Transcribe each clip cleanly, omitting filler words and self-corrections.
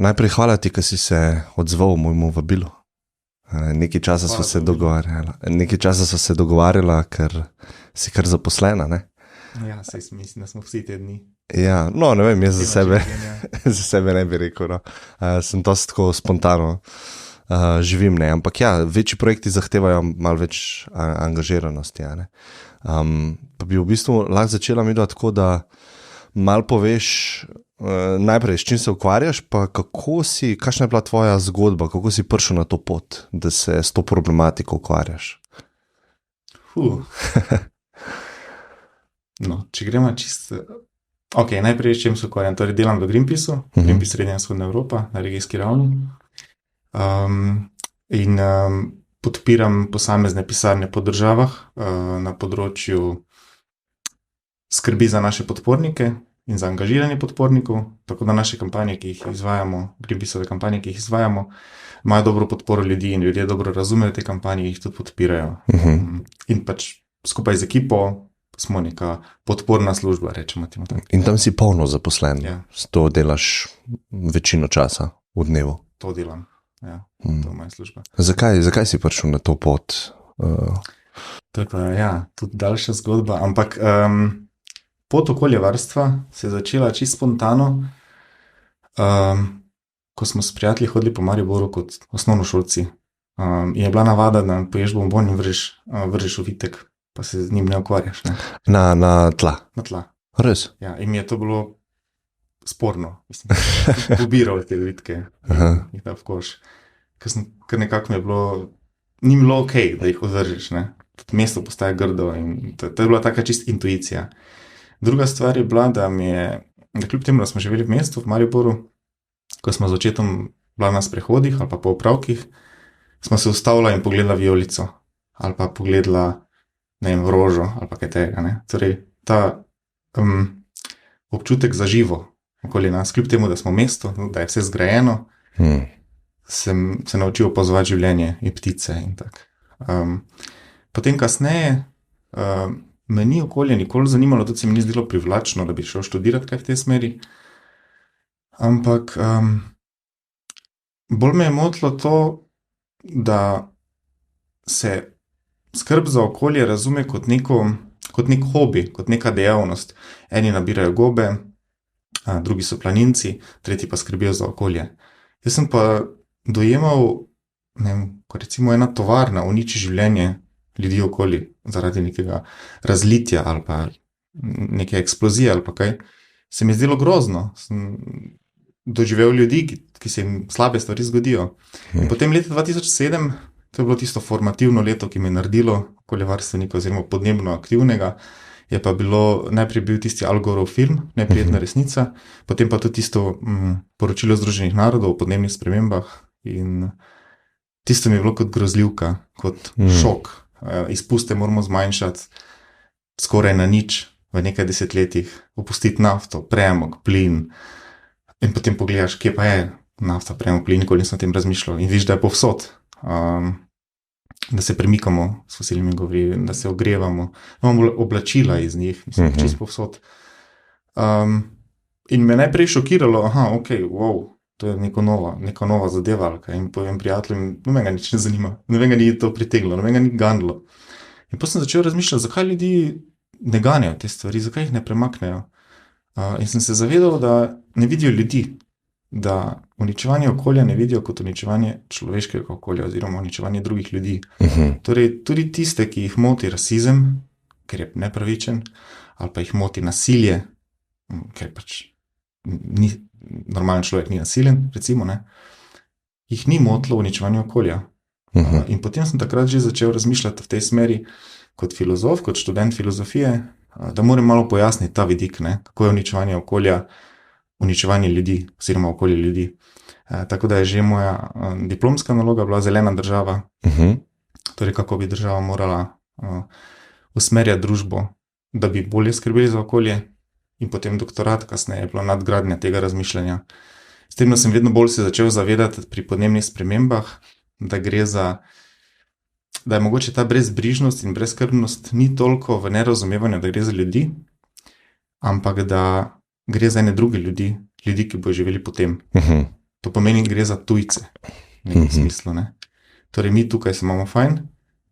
Najprej hvala ti, ker si se odzval mojemu vabilu. Nekaj časa sva se dogovarjala, ker si kar zaposlena, ne? Ja, mislim, da smo vsi te dni. Ja, no, ne vem, jaz za sebe ne bi rekel, no. Sem dosti tako spontano živim, ne, ampak ja, večji projekti zahtevajo malo več angažiranosti, ja, ne. Pa bi v bistvu lahko začela midva tako, da malo poveš najprej, s čim se ukvarjaš, pa kakšna je bila tvoja zgodba, kako si prišel na to pot, da se s to problematiko ukvarjaš? No, če gremo čisto... Ok, najprej s čim se ukvarjam, torej delam v Greenpeaceu, Greenpeace Srednja in Vzhodna Evropa, na regijski ravni. In podpiram posamezne pisarne po državah na področju skrbi za naše podpornike in za angažiranje podpornikov, tako da naše kampanje, ki jih izvajamo, Greenpeaceove kampanje, ki jih izvajamo, imajo dobro podporo ljudi in ljudje dobro razumejo te kampanje, jih tudi podpirajo. In pač skupaj z ekipo smo neka podporna služba, rečemo temu tako. In tam si polno zaposlen, Ja. to delaš večino časa v dnevu. To delam, ja, to je moja služba. Zakaj si prišel na to pot? To je pa, ja, tudi daljša zgodba, ampak pot okoljevarstva se je začela čisto spontano, ko smo s prijatelji hodili po Mariboru kot osnovnošolci. In je bila navada, da poješ bombon in vržeš ovitek, pa se z njim ne ukvarjaš, ne? Na tla. Na tla. Res? Ja, in mi je to bilo sporno, mislim, pobiral te ovitke in jih dal v koš. Ker nekako mi je bilo, ni bilo okej, da jih odvržeš, ne? Tudi mesto postaje grdo in to je bila taka čist intuicija. Druga stvar je bila, da kljub temu, da smo živeli v mestu, v Mariboru, ko smo z očetom bila na sprehodih ali pa po opravkih, smo se ustavila in pogledala vijolico ali pa pogledala, ne vem, rožo ali pa kaj tega, ne. Torej, ta občutek za živo okoli nas, kljub temu, da smo mesto, da je vse zgrajeno, sem se naučil opazovati življenje in ptice in tak. Potem kasneje me ni okolje nikoli zanimalo, tudi se mi ni zdelo privlačno, da bi šel študirati kaj v tej smeri, ampak bolj me je motilo to, da se skrb za okolje razume kot nek hobi, kot neka dejavnost. Eni nabirajo gobe, drugi so planinci, tretji pa skrbijo za okolje. Jaz sem pa dojemal, ne vem, ko recimo ena tovarna uniči življenje ljudi okoli zaradi nekega razlitja ali pa neke eksplozije ali pa kaj, se mi je zdelo grozno. Sem doživel ljudi, ki se jim slabe stvari zgodijo. In potem leta 2007, to je bilo tisto formativno leto, ki me je naredilo okoljevarstvenika oziroma podnebno aktivnega, je pa najprej bil tisti Al Gorov film, Neprijetna resnica, potem pa tudi tisto poročilo Združenih narodov o podnebnih spremembah in tisto mi je bilo kot grozljivka, kot šok. Izpuste moramo zmanjšati skoraj na nič v nekaj desetletjih, opustiti nafto, premog, plin in potem pogledaš, kje pa je nafta, premog, plin, nikoli nisem o tem razmišljal in vidiš, da je povsod. Da se premikamo s fosilnimi gorivi, da se ogrevamo, imamo oblačila iz njih, mislim, čisto povsod. In me najprej šokiralo, wow, to je neka nova zadeva, in povem prijateljem, nobenega nič ne zanima, nobenega ni to priteglo, nobenega ni ganilo. In potem sem začel razmišljati, zakaj ljudi ne ganjajo te stvari, zakaj jih ne premaknejo. In sem se zavedal, da ne vidijo ljudi, da uničevanje okolja ne vidijo kot uničevanje človeškega okolja oziroma uničevanje drugih ljudi. Torej, tudi tiste, ki jih moti rasizem, ker je nepravičen, ali pa jih moti nasilje, ker pač normalen človek ni nasilen, recimo, ne, jih ni motilo uničevanje okolja. In potem sem takrat že začel razmišljati v tej smeri kot filozof, kot študent filozofije, da moram malo pojasniti ta vidik, ne, kako je uničevanje okolja, uničevanje ljudi oziroma okolje ljudi. Tako da je že moja diplomska naloga bila zelena država, torej kako bi država morala usmerjati družbo, da bi bolje skrbeli za okolje, in potem doktorat kasneje je bila nadgradnja tega razmišljanja. S tem, da sem vedno bolj se začel zavedati pri podnebnih spremembah, da je mogoče ta brezbrižnost in brezskrbnost ni toliko v nerazumevanju, da gre za ljudi, ampak da gre za ene druge ljudi, ki bojo živeli potem. to pomeni, gre za tujce v nekem smislu. Ne? Torej, mi tukaj se imamo fajn,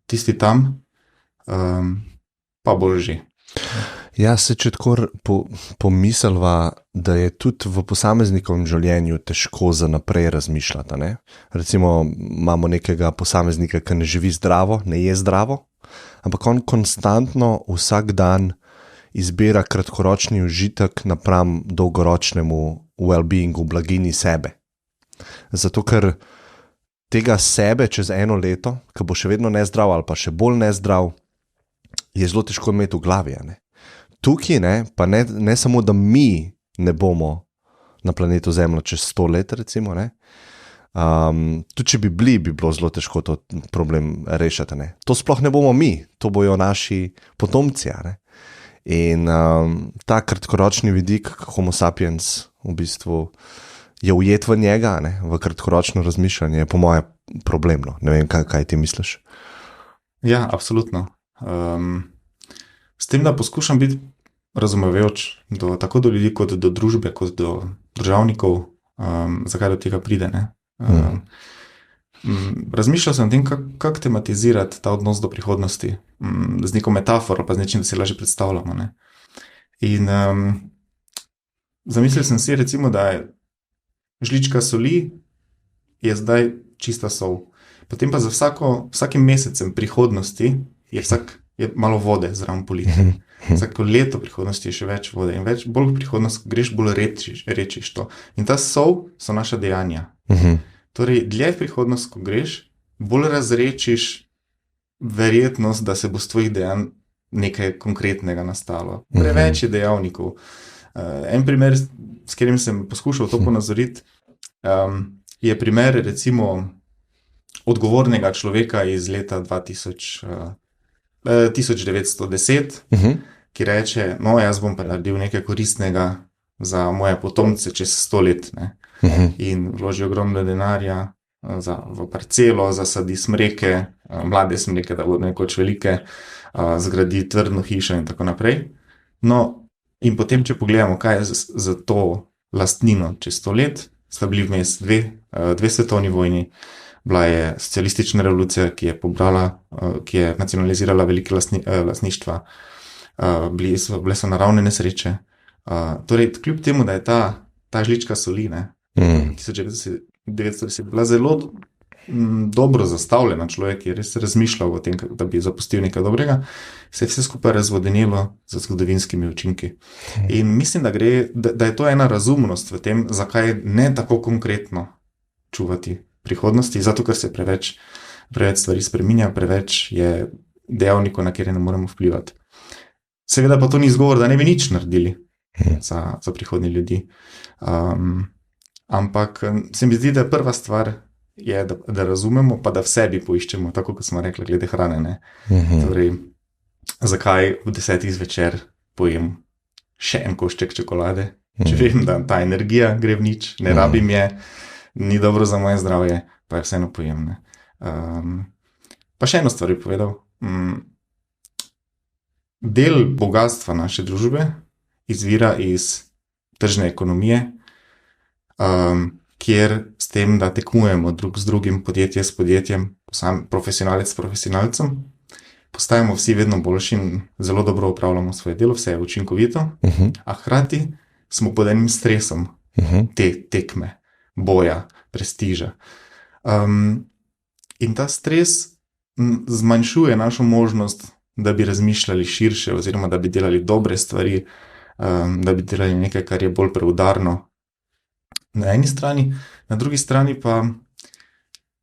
tisti tam, pa bolj že. Ja, se če tako pomislva, da je tudi v posameznikovem življenju težko za naprej razmišljati. Ne? Recimo, imamo nekega posameznika, ki ne živi zdravo, ne je zdravo, ampak on konstantno vsak dan izbira kratkoročni užitek napram dolgoročnemu well-beingu, blagini sebe. Zato, ker tega sebe čez eno leto, ki bo še vedno nezdrav ali pa še bolj nezdrav, je zelo težko imeti v glavi. Ne? Tukaj pa ne samo, da mi ne bomo na planetu Zemlja čez 100 let, recimo, ne? Tudi če bi bili, bi bilo zelo težko to problem rešiti. Ne? To sploh ne bomo mi, to bojo naši potomci. Ne? In ta kratkoročni vidik Homo sapiens v bistvu je ujet v njega, ne? V kratkoročno razmišljanje, je po moje problemno. Ne vem, kaj ti misliš? Ja, absolutno. S tem, da poskušam biti razumevajoč tako do ljudi, kot do družbe, kot do državnikov, zakaj do tega pride. Ne? Razmišljal sem o tem, kako tematizirati ta odnos do prihodnosti, z neko metaforo, pa z nečim, da se lažje predstavljamo. Ne? In zamislil sem si, recimo, da je žlička soli je zdaj čista sol. Potem pa za vsakim mesecem prihodnosti je malo vode zraven politi. Vsako leto prihodnosti je še več vode in bolj v prihodnost, ko greš, bolj rečiš to. In ta sol so naša dejanja. Torej, dlje v prihodnost, ko greš, bolj razrečiš verjetnost, da se bo z tvojih dejanj nekaj konkretnega nastalo. Preveč je dejavnikov. En primer, s katerim sem poskušal to ponazoriti, je primer, recimo, odgovornega človeka iz leta 1910, ki reče, no, jaz bom pa naredil nekaj koristnega za moje potomce čez 100 let. Ne? In vloži ogromno denarja v parcelo, zasadi smreke, mlade smreke, da bodo nekoč velike, zgradi trdno hišo in tako naprej. No, in potem, če pogledamo, kaj je za to lastnino čez 100 let, sta bili vmes dve svetovni vojni, bila je socialistična revolucija, ki je nacionalizirala velike lastništva, bile so naravne nesreče. Torej, kljub temu, da je ta žlička soli, 1910 bila zelo dobro zastavljena, človek je res razmišljal o tem, da bi zapustil nekaj dobrega, se je vse skupaj razvodenilo z zgodovinskimi učinki. In mislim, da je to ena razumnost v tem, zakaj ne tako konkretno čuvati prihodnosti, zato ker se preveč stvari spreminja, preveč je dejavnikov, na kjer ne moremo vplivati. Seveda pa to ni izgovor, da ne bi nič naredili za prihodnje ljudi. Ampak se mi zdi, da prva stvar je, da razumemo, pa da v sebi poiščemo, tako kot smo rekli, glede hrane. Ne? Torej, zakaj v 10 zvečer pojem še en košček čokolade, če vem, da ta energija gre v nič, ne rabim je, ni dobro za moje zdravje, pa je vseeno pojem. Ne? Pa še eno stvar bi povedal. Del bogatstva naše družbe izvira iz tržne ekonomije, kjer s tem, da tekmujemo drug z drugim, podjetje s podjetjem, profesionalec s profesionalcem, postajamo vsi vedno boljši in zelo dobro opravljamo svoje delo, vse je učinkovito, a hkrati smo pod enim stresom te tekme, boja, prestiža. In ta stres zmanjšuje našo možnost, da bi razmišljali širše oziroma da bi delali dobre stvari, da bi delali nekaj, kar je bolj preudarno. Na eni strani, na drugi strani pa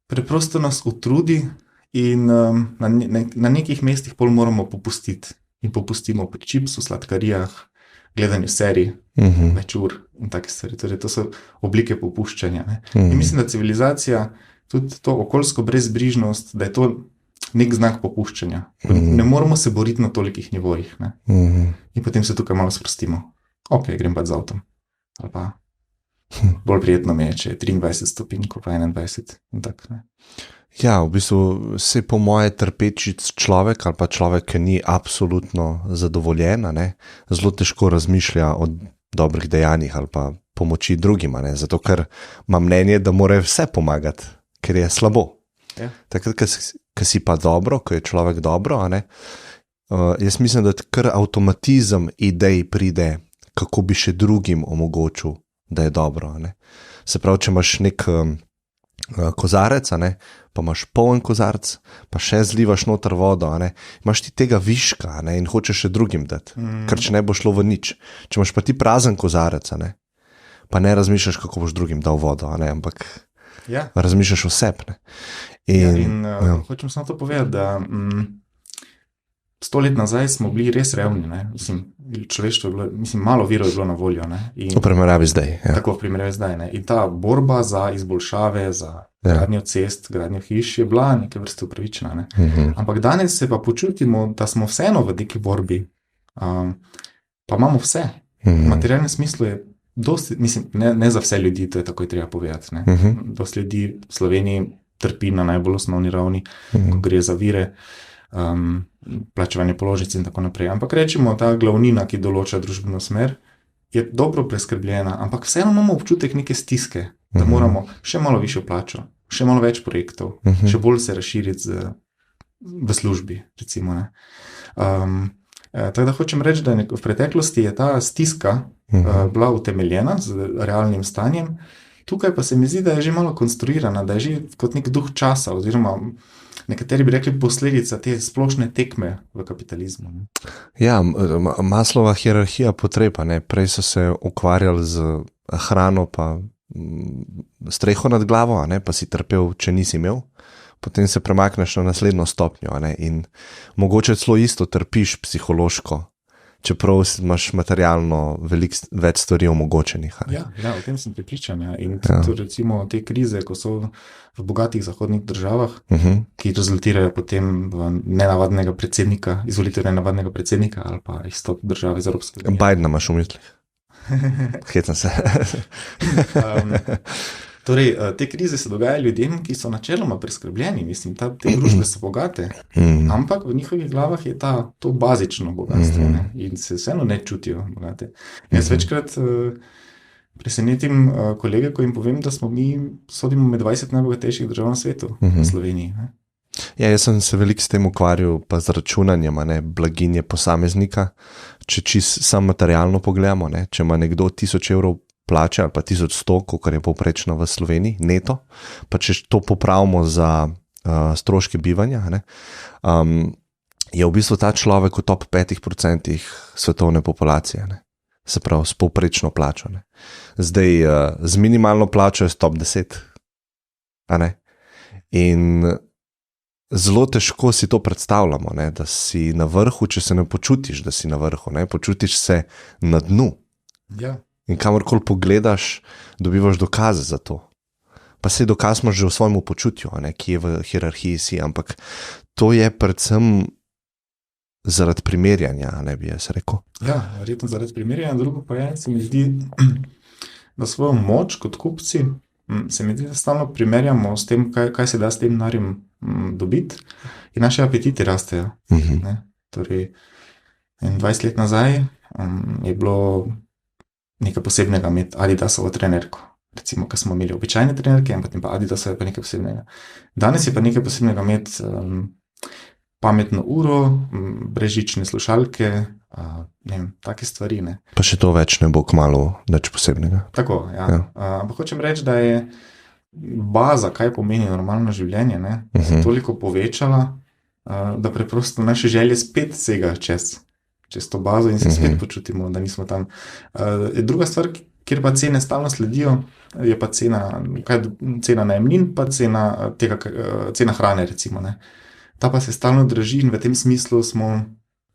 preprosto nas utrudi in na nekih mestih pol moramo popustiti. In popustimo pri čipsu, sladkarijah, gledanju serij, več ur in take stvari. Torej, to so oblike popuščanja. Ne? In mislim, da civilizacija, tudi to okoljsko brezbrižnost, da je to nek znak popuščanja. Ne moramo se boriti na tolikih nivojih. Ne? In potem se tukaj malo sprostimo. Ok, grem pa z avtom. Ali pa bolj prijetno mi je, če je 23 stopinj, ko pa 21 in tak. Ne? Ja, v bistvu se po moje trpeči človek ali pa človek, ki ni absolutno zadovoljen, ne, zelo težko razmišlja o dobrih dejanjih ali pa pomoči drugima, ne? Zato ker ima mnenje, da mora vse pomagati, ker je slabo. Ja. Takrat, ko si pa dobro, ko je človek dobro, a ne, jaz mislim, da kar avtomatizem idej pride, kako bi še drugim omogočil, da je dobro. A ne. Se pravi, če imaš nek kozarec, a ne, pa imaš poln kozarec, pa še zlivaš noter vodo, a ne, imaš ti tega viška, a ne, in hočeš še drugim dati, ker če ne bo šlo v nič. Če imaš pa ti prazen kozarec, a ne, pa ne razmišljaš, kako boš drugim dal vodo, a ne, ampak Ja. razmišljaš o sebi. Hočem samo to povedati, da 100 let nazaj smo bili res revni. Mislim, človeštvo je bilo, malo virov je bilo na voljo. V primerjavi zdaj. Ja. Tako v primerjavi zdaj. In ta borba za izboljšave, za gradnjo cest, gradnjo hiš je bila neke vrste upravičena. Ampak danes se pa počutimo, da smo vseeno v neki borbi, pa imamo vse. V materialnem smislu je dosti, mislim, ne za vse ljudi, to je tako treba povedati. Dosti ljudi v Sloveniji trpi na najbolj osnovni ravni, ko gre za vire, plačevanje položnic in tako naprej. Ampak rečemo, ta glavnina, ki določa družbeno smer, je dobro preskrbljena, ampak vseeno imamo občutek neke stiske, da moramo še malo višjo plačo, še malo več projektov, še bolj se razširiti v službi, recimo. Tako da hočem reči, da v preteklosti je ta stiska bila utemeljena z realnim stanjem, tukaj pa se mi zdi, da je že malo konstruirana, da je že kot nek duh časa, oziroma nekateri bi rekli posledica te splošne tekme v kapitalizmu. Ja, Maslova hierarhija potreba, ne? Prej so se ukvarjali z hrano pa streho nad glavo, a ne? Pa si trpel, če nisi imel, potem se premakneš na naslednjo stopnjo, a ne? In mogoče celo isto trpiš psihološko, čeprav imaš materialno več stvari omogočenih. Ja, o tem sem prepričan. Ja. In tudi recimo te krize, ko so v bogatih zahodnih državah, ki rezultirajo potem v nenavadnega predsednika, izvolitev nenavadnega predsednika ali pa izstop države iz Evropske unije. Bidena imaš v mislih. Hecam se. Torej, te krize se dogajajo ljudem, ki so načeloma preskrbljeni, mislim, te družbe so bogate, ampak v njihovih glavah je to bazično bogatstvo in se vseeno ne čutijo bogate. Jaz večkrat presenetim kolege, ko jim povem, da smo mi sodimo med 20 najbogatejših držav na svetu v Sloveniji. Ja, jaz sem se veliko s tem ukvarjal, pa z računanjem blaginje posameznika, če čisto samo materialno pogledamo, če ima nekdo 1000 evrov plače ali pa 1100, kot je povprečno v Sloveniji, neto, pa če to popravimo za stroške bivanja, je v bistvu ta človek v top 5% svetovne populacije, se pravi s povprečno plačo. Zdaj, z minimalno plačo je top 10, in zelo težko si to predstavljamo, da si na vrhu, če se ne počutiš, da si na vrhu, počutiš se na dnu. Ja. In kamorkoli pogledaš, dobivaš dokaze za to. Pa se dokaz imaš že v svojem počutju, ki je v hierarhiji si, ampak to je predvsem zaradi primerjanja, ne bi jaz rekel. Ja, verjetno zaradi primerjanja, drugo pa je, se mi zdi, da svojo moč kot kupci, se mi zdi, da stalno primerjamo s tem, kaj se da s tem denarjem dobiti, in naše apetiti rastejo. Torej, 20 let nazaj je bilo nekaj posebnega imeti Adidasovo trenerko. Recimo, ko smo imeli običajne trenerke, in potem pa Adidasovo je pa nekaj posebnega. Danes je pa nekaj posebnega imeti pametno uro, brezžične slušalke, ne vem, take stvari. Ne. Pa še to več ne bo kmalu nič posebnega. Tako, ja. Ampak hočem reči, da je baza, kaj pomeni normalno življenje, se toliko povečala, da preprosto naše želje spet sega čez to bazo in se spet počutimo, da nismo tam. Druga stvar, kjer pa cene stalno sledijo, je pa cena najemnin, pa cena hrane, recimo. Ne. Ta pa se stalno draži in v tem smislu smo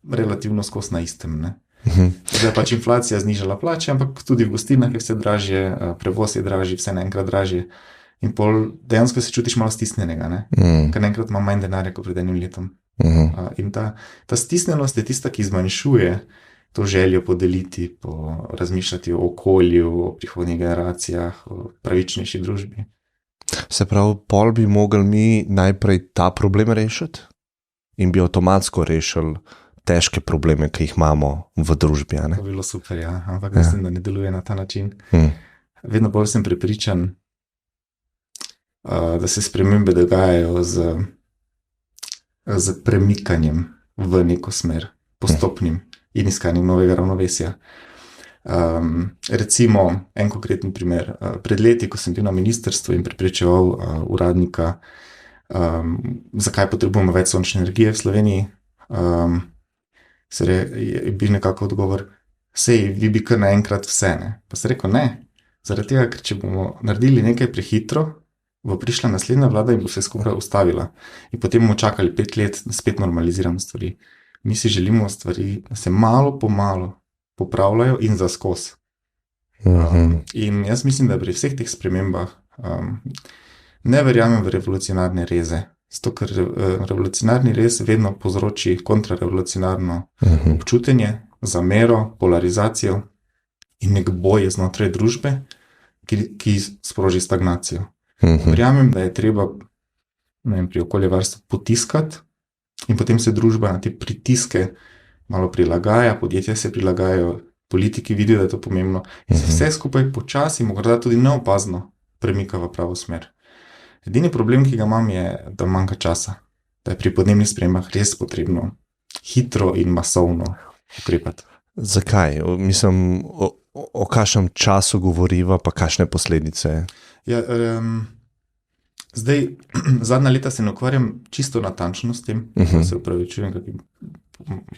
relativno skozi na istem. Zdaj pač inflacija znižala plače, ampak tudi v gostilnah je vse dražje, prevoz je dražji, vse naenkrat dražje. In pol dejansko se čutiš malo stisnenega, ker naenkrat ima manj denarja kot pred enim letom. In ta stisnenost je tista, ki zmanjšuje to željo podeliti, razmišljati o okolju, o prihodnjih generacijah, o pravičnejši družbi. Se pravi, pol bi mogli mi najprej ta problem rešiti in bi avtomatsko rešili težke probleme, ki jih imamo v družbi. To bi bilo super, ja. Ampak mislim, da ne deluje na ta način. Vedno bolj sem prepričan, da se spremembe dogajajo z premikanjem v neko smer, postopnim in iskanjem novega ravnovesja. Recimo, en konkreten primer. Pred leti, ko sem bil na ministrstvu in prepričeval uradnika, zakaj potrebujemo več sončne energije v Sloveniji, je bil nekako odgovor, sej, vi bi kar naenkrat vse, ne. Pa sem rekel, ne, zaradi tega, ker če bomo naredili nekaj prehitro, bo prišla naslednja vlada in bo vse skupaj ustavila. In potem bomo čakali 5 let, da spet normaliziramo stvari. Mi si želimo stvari, da se malo po malo popravljajo in zaskos. In jaz mislim, da pri vseh teh spremembah ne verjamem v revolucionarne reze. Zato, ker revolucionarni rez vedno povzroči kontrarevolucionarno občutenje, zamero, polarizacijo in nek boj znotraj družbe, ki sproži stagnacijo. Verjamem, da je treba pri okoljevarstvu potiskati in potem se družba na te pritiske malo prilagaja, podjetja se prilagajajo, politiki vidijo, da je to pomembno in se vse skupaj počasi, morda tudi neopazno premika v pravo smer. Edini problem, ki ga imam, je, da manjka časa, da je pri podnebnih spremembah res potrebno hitro in masovno ukrepati. Zakaj? Mislim, o kakšnem času govoriva, pa kakšne posledice? Ja, zdaj, zadnja leta se ne ukvarjam čisto natančno s tem, da se upravičujem kakim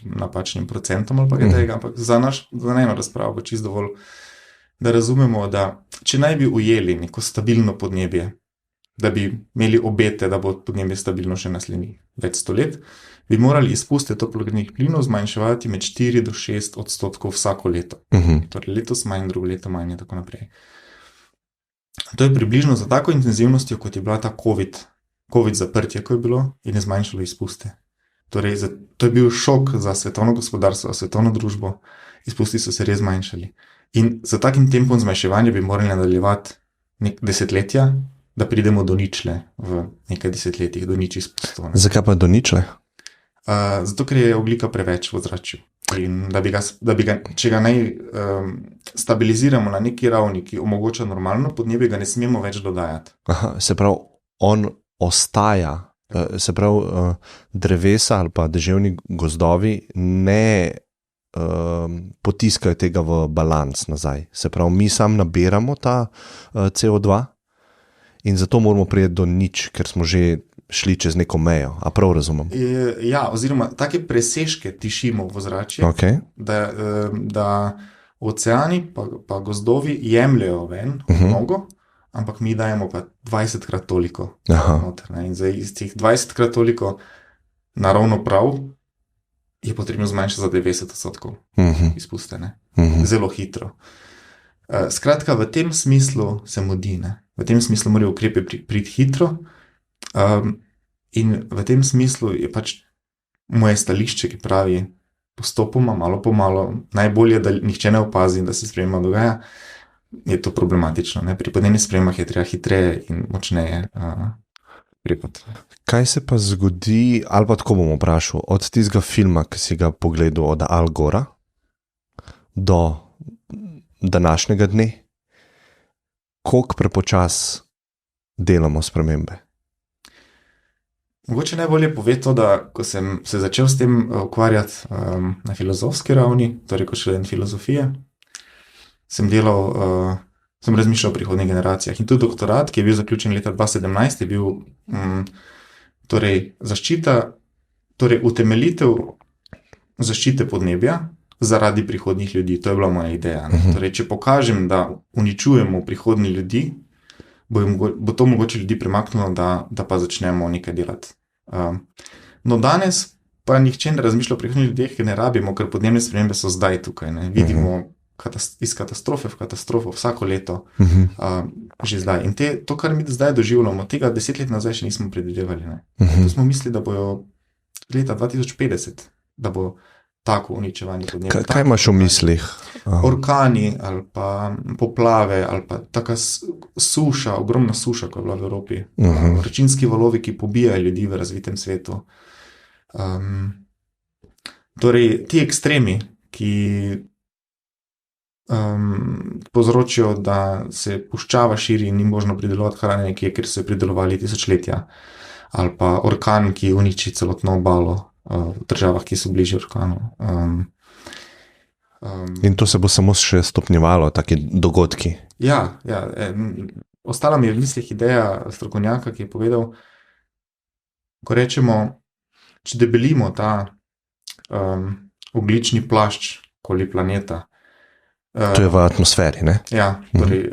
napačnim procentom ali pa kaj tega, ampak za eno razpravo bo čisto dovolj, da razumemo, da če naj bi ujeli neko stabilno podnebje, da bi imeli obete, da bo podnebje stabilno še naslednjih več 100 let, bi morali izpuste toplogrednih plinov zmanjševati med 4 do 6% vsako leto. Torej letos manj, drugo leto manj in tako naprej. To je približno za tako intenzivnostjo, kot je bila ta COVID zaprtje, ko je bilo in je zmanjšalo izpuste. Torej, to je bil šok za svetovno gospodarstvo, svetovno družbo, izpusti so se res zmanjšali. In za takim tempom zmanjševanja bi morali nadaljevati desetletja, da pridemo do ničle v nekaj desetletjih, do nič izpustov. Zakaj pa do ničle? Zato, ker je ogljika preveč v ozračju. In da bi ga, če ga naj stabiliziramo na neki ravni, ki omogoča normalno podnebje, ga ne smemo več dodajati. Se pravi, on ostaja, se pravi, drevesa ali pa deževni gozdovi ne potiskajo tega v balans nazaj. Se pravi, mi sam nabiramo ta CO2 in zato moramo priti do nič, ker smo že šli čez neko mejo. A prav razumem? Ja, oziroma take presežke tišimo v ozračje, da oceani pa gozdovi jemljajo ven mnogo, ampak mi dajemo pa 20-krat toliko noter. In zdaj iz teh 20-krat toliko naravno prav je potrebno zmanjšati za 90% izpuste. Zelo hitro. Skratka, v tem smislu se mudi. V tem smislu morajo ukrepe priti hitro. In v tem smislu je pač moje stališče, ki pravi postopoma, malo po malo, najbolje, da nihče ne opazi, da se sprememba dogaja, je to problematično. Pri podnebnih spremembah je treba hitreje in močneje ukrepati. Kaj se pa zgodi, ali pa tako bom vprašal, od tistega filma, ki si ga pogledal od Al Gora do današnjega dne, koliko prepočas delamo spremembe? Mogoče najbolje pove to, da ko sem se začel s tem ukvarjati na filozofski ravni, torej kot študent filozofije, sem razmišljal o prihodnjih generacijah. In tudi doktorat, ki je bil zaključen leta 2017, je bil utemeljitev zaščite podnebja zaradi prihodnjih ljudi. To je bila moja ideja. Torej, če pokažem, da uničujemo prihodnji ljudi, bo to mogoče ljudi premaknilo, da pa začnemo nekaj delati. No, danes pa nihče ne razmišlja o prihodnjih ljudeh, ker ne rabimo, ker podnebne spremembe so zdaj tukaj. Vidimo iz katastrofe v katastrofo vsako leto, že zdaj. In to, kar mi zdaj doživljamo, tega 10 let nazaj še nismo predvidevali. To smo mislili, da bojo leta 2050, da bo tako uničevanje podnebja. Kaj imaš v mislih? Orkani ali pa poplave ali pa taka suša, ogromna suša, ko je bila v Evropi. Vročinski valovi, ki pobijajo ljudi v razvitem svetu. Torej, ti ekstremi, ki povzročijo, da se puščava širi in ni možno pridelovati hrane nekje, kjer so jo pridelovali tisočletja, ali pa orkan, ki uniči celotno obalo v državah, ki so bližje orkanu. In to se bo samo še stopnjevalo, taki dogodki. Ja, ostala mi je v mislih ideja strokovnjaka, ki je povedal, ko rečemo, če debelimo ta ogljični plašč okoli planeta. To je v atmosferi, ne? Ja, torej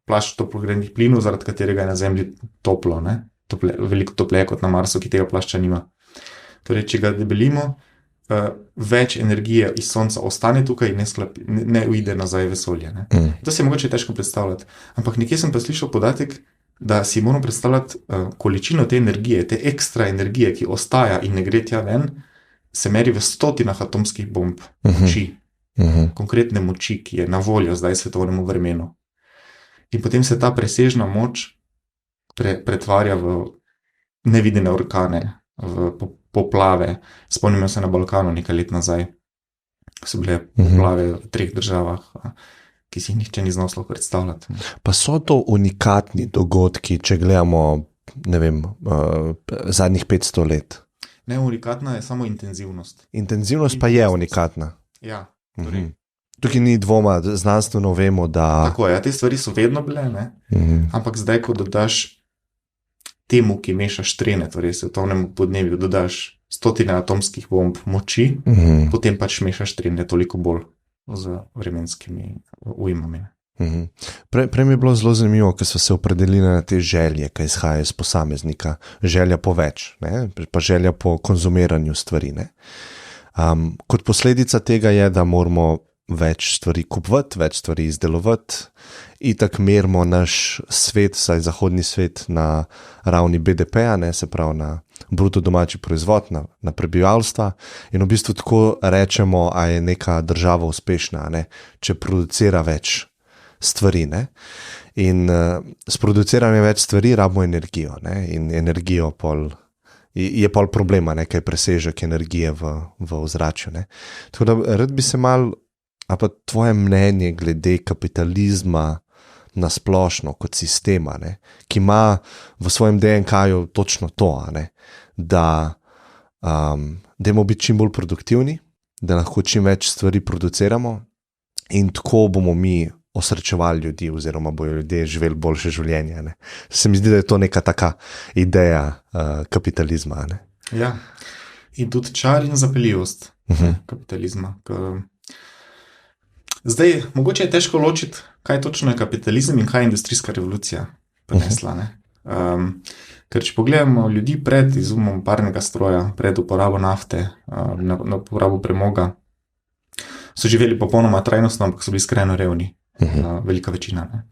plašč toplogrednih plinov, zaradi katerega je na Zemlji toplo, ne? Veliko topleje kot na Marsu, ki tega plašča nima. Torej, če ga debelimo, več energije iz Sonca ostane tukaj in ne uide nazaj v vesolje. Ne? To se je mogoče težko predstavljati. Ampak nekje sem pa slišal podatek, da si moramo predstavljati količino te energije, te ekstra energije, ki ostaja in ne gre tja ven, se meri v stotinah atomskih bomb moči. Konkretne moči, ki je na voljo zdaj svetovnemu vremenu. In potem se ta presežna moč pretvarja v nevidene orkane, v poplave. Spomnimo se na Balkanu nekaj let nazaj, ko so bile poplave v 3 državah, ki si jih nihče ni znal sploh predstavljati. Pa so to unikatni dogodki, če gledamo, ne vem, zadnjih 500 let? Ne, unikatna je samo intenzivnost. Intenzivnost pa je unikatna. Ja. Tukaj ni dvoma, znanstveno vemo, da... Tako je, te stvari so vedno bile, ne? Ampak zdaj, ko dodaš temu, ki meša štrene, torej svetovnemu podnebju, dodaš stotine atomskih bomb moči, potem pač mešaš štrene toliko bolj z vremenskimi ujmami. Prej mi je bilo zelo zanimivo, ker so se opredelili na te želje, ki izhajajo iz posameznika. Želja po več, ne? Pa želja po konzumiranju stvari. Ne? Kot posledica tega je, da moramo več stvari kupovati, več stvari izdelovati, itak merimo naš svet, saj zahodni svet na ravni BDP-a, ne, se pravi na bruto domači proizvod, na prebivalstva, in v bistvu tako rečemo, a je neka država uspešna, ne, če producira več stvari, ne. In s produciranjem več stvari rabimo energijo, ne, in energijo je pol problema, ne, kaj presežek energije v ozračju, ne. Tako da rad bi se a pa tvoje mnenje glede kapitalizma na splošno kot sistema, ne, ki ima v svojem DNK-ju točno to, ne, da dajmo biti čim bolj produktivni, da lahko čim več stvari produciramo in tako bomo mi osrečevali ljudi oziroma bojo ljudje živeli boljše življenje. Ne. Se mi zdi, da je to neka taka ideja kapitalizma. Ne. Ja, in tudi čar in zapeljivost kapitalizma. Zdaj, mogoče je težko ločiti, kaj točno je kapitalizem in kaj je industrijska revolucija prinesla. Ker če pogledamo ljudi pred izumom parnega stroja, pred uporabo nafte, na uporabo premoga, so živeli popolnoma trajnostno, ampak so bili skrajno revni, velika večina. Ne?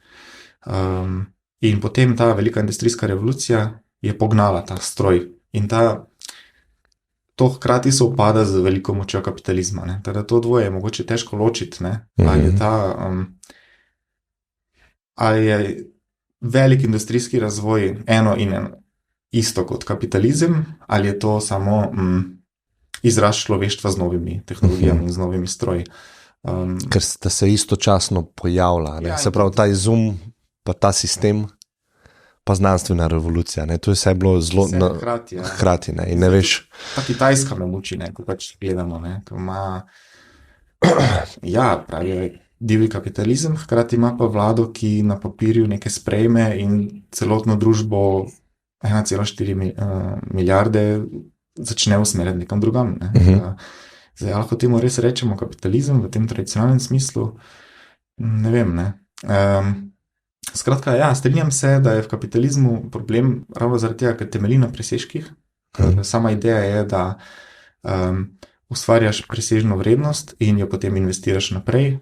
In potem ta velika industrijska revolucija je pognala ta stroj in to hkrati se upada z veliko močjo kapitalizma. Ne? Teda to dvoje je mogoče težko ločiti, ne? Ali je velik industrijski razvoj eno in isto kot kapitalizem, ali je to samo izraz človeštva z novimi tehnologijami in z novimi stroji. Ker sta se istočasno pojavila, ne? Se pravi ta izum, pa ta sistem, pa znanstvena revolucija, ne, to je vse bilo zelo hkrati, ne, in ne veš. Pa Kitajska me muči, ne, ko pač gledamo, ne, ko ima, pravi divji kapitalizem, hkrati ima pa vlado, ki na papirju nekaj sprejme in celotno družbo 1,4 milijarde začne usmerjati nekam drugam, ne. Zdaj, lahko temu res rečemo kapitalizem v tem tradicionalnem smislu, ne vem, ne. Skratka, strinjam se, da je v kapitalizmu problem ravno zaradi tega, ker temelji na presežkih. Sama ideja je, da ustvarjaš presežno vrednost in jo potem investiraš naprej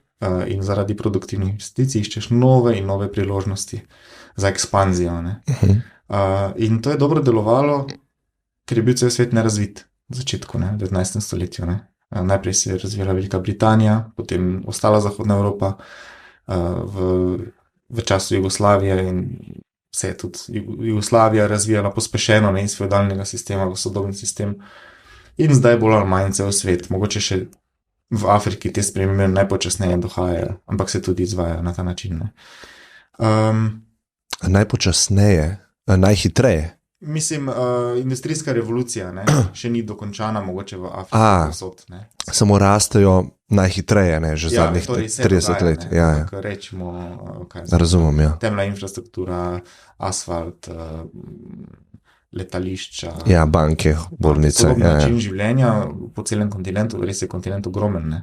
in zaradi produktivnih investicij iščeš nove in nove priložnosti za ekspanzijo. Ne? In to je dobro delovalo, ker je bil cel svet nerazvit v začetku, v 19. stoletju. Ne? Najprej se je razvijala Velika Britanija, potem ostala Zahodna Evropa, v času Jugoslavije in se je tudi Jugoslavija razvijala pospešeno, ne, iz feudalnega sistema v sodobni sistem. In zdaj bolj ali manj cel svet, mogoče še v Afriki te spremembe najpočasneje dohajajo, ampak se tudi izvajajo na ta način. Ne. Najpočasneje, najhitreje. Mislim, industrijska revolucija ne, še ni dokončana, mogoče v Afriki posod. Ne. Samo rastejo najhitreje, ne, že zadnjih torej 30 let. Ne, ja. Rečemo, razumem, ja. Temna infrastruktura, asfalt, letališča. Ja, banke, bolnice. Način življenja po celem kontinentu, res je kontinent ogromen. Ne.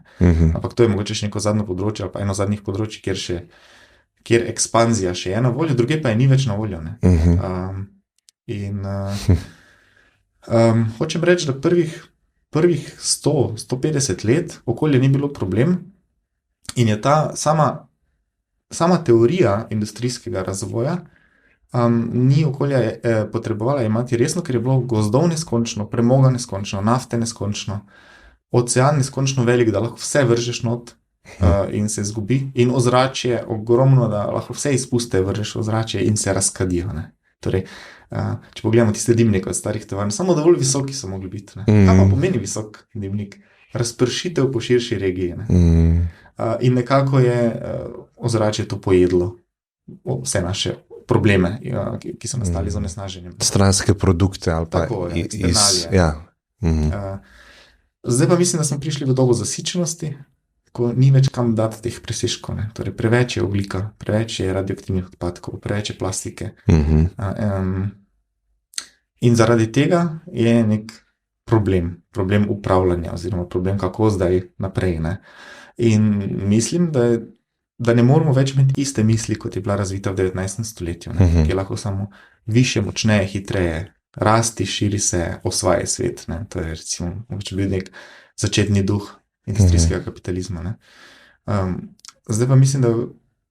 Ampak to je mogoče še neko zadnjo področje, ali pa eno zadnjih področij, kjer ekspanzija še je na voljo, druge pa je ni več na voljo. Ne. Hočem reči, da prvih 100-150 let okolje ni bilo problem in je ta sama teorija industrijskega razvoja ni okolja potrebovala imati resno, ker je bilo gozdov neskončno, premoga neskončno, nafte neskončno, ocean neskončno velik, da lahko vse vržeš not in se zgubi, in ozračje ogromno, da lahko vse izpuste vržeš v ozračje in se razkadijo. Ne. Torej, če pogledamo tiste dimnike od starih tovarn, samo dovolj visoki so mogli biti. Kaj pa pomeni visok dimnik? Razpršitev po širši regiji. In nekako je ozračje to pojedlo vse naše probleme, ki so nastali z onesnaženjem. Stranske produkte ali pa tako, ja. Zdaj pa mislim, da smo prišli v dobo zasičenosti, ko ni več kam dati teh presežkov. Torej, preveč je ogljika, preveč je radioaktivnih odpadkov, preveč je plastike. In zaradi tega je nek problem upravljanja oziroma problem, kako zdaj naprej. Ne? In mislim, da ne moramo več imeti iste misli, kot je bila razvita v 19. stoletju, ki je lahko samo više, močneje, hitreje, rasti, širi se, osvaja svet. Ne? To je recimo bil nek začetni duh industrijskega kapitalizma. Ne? Zdaj pa mislim, da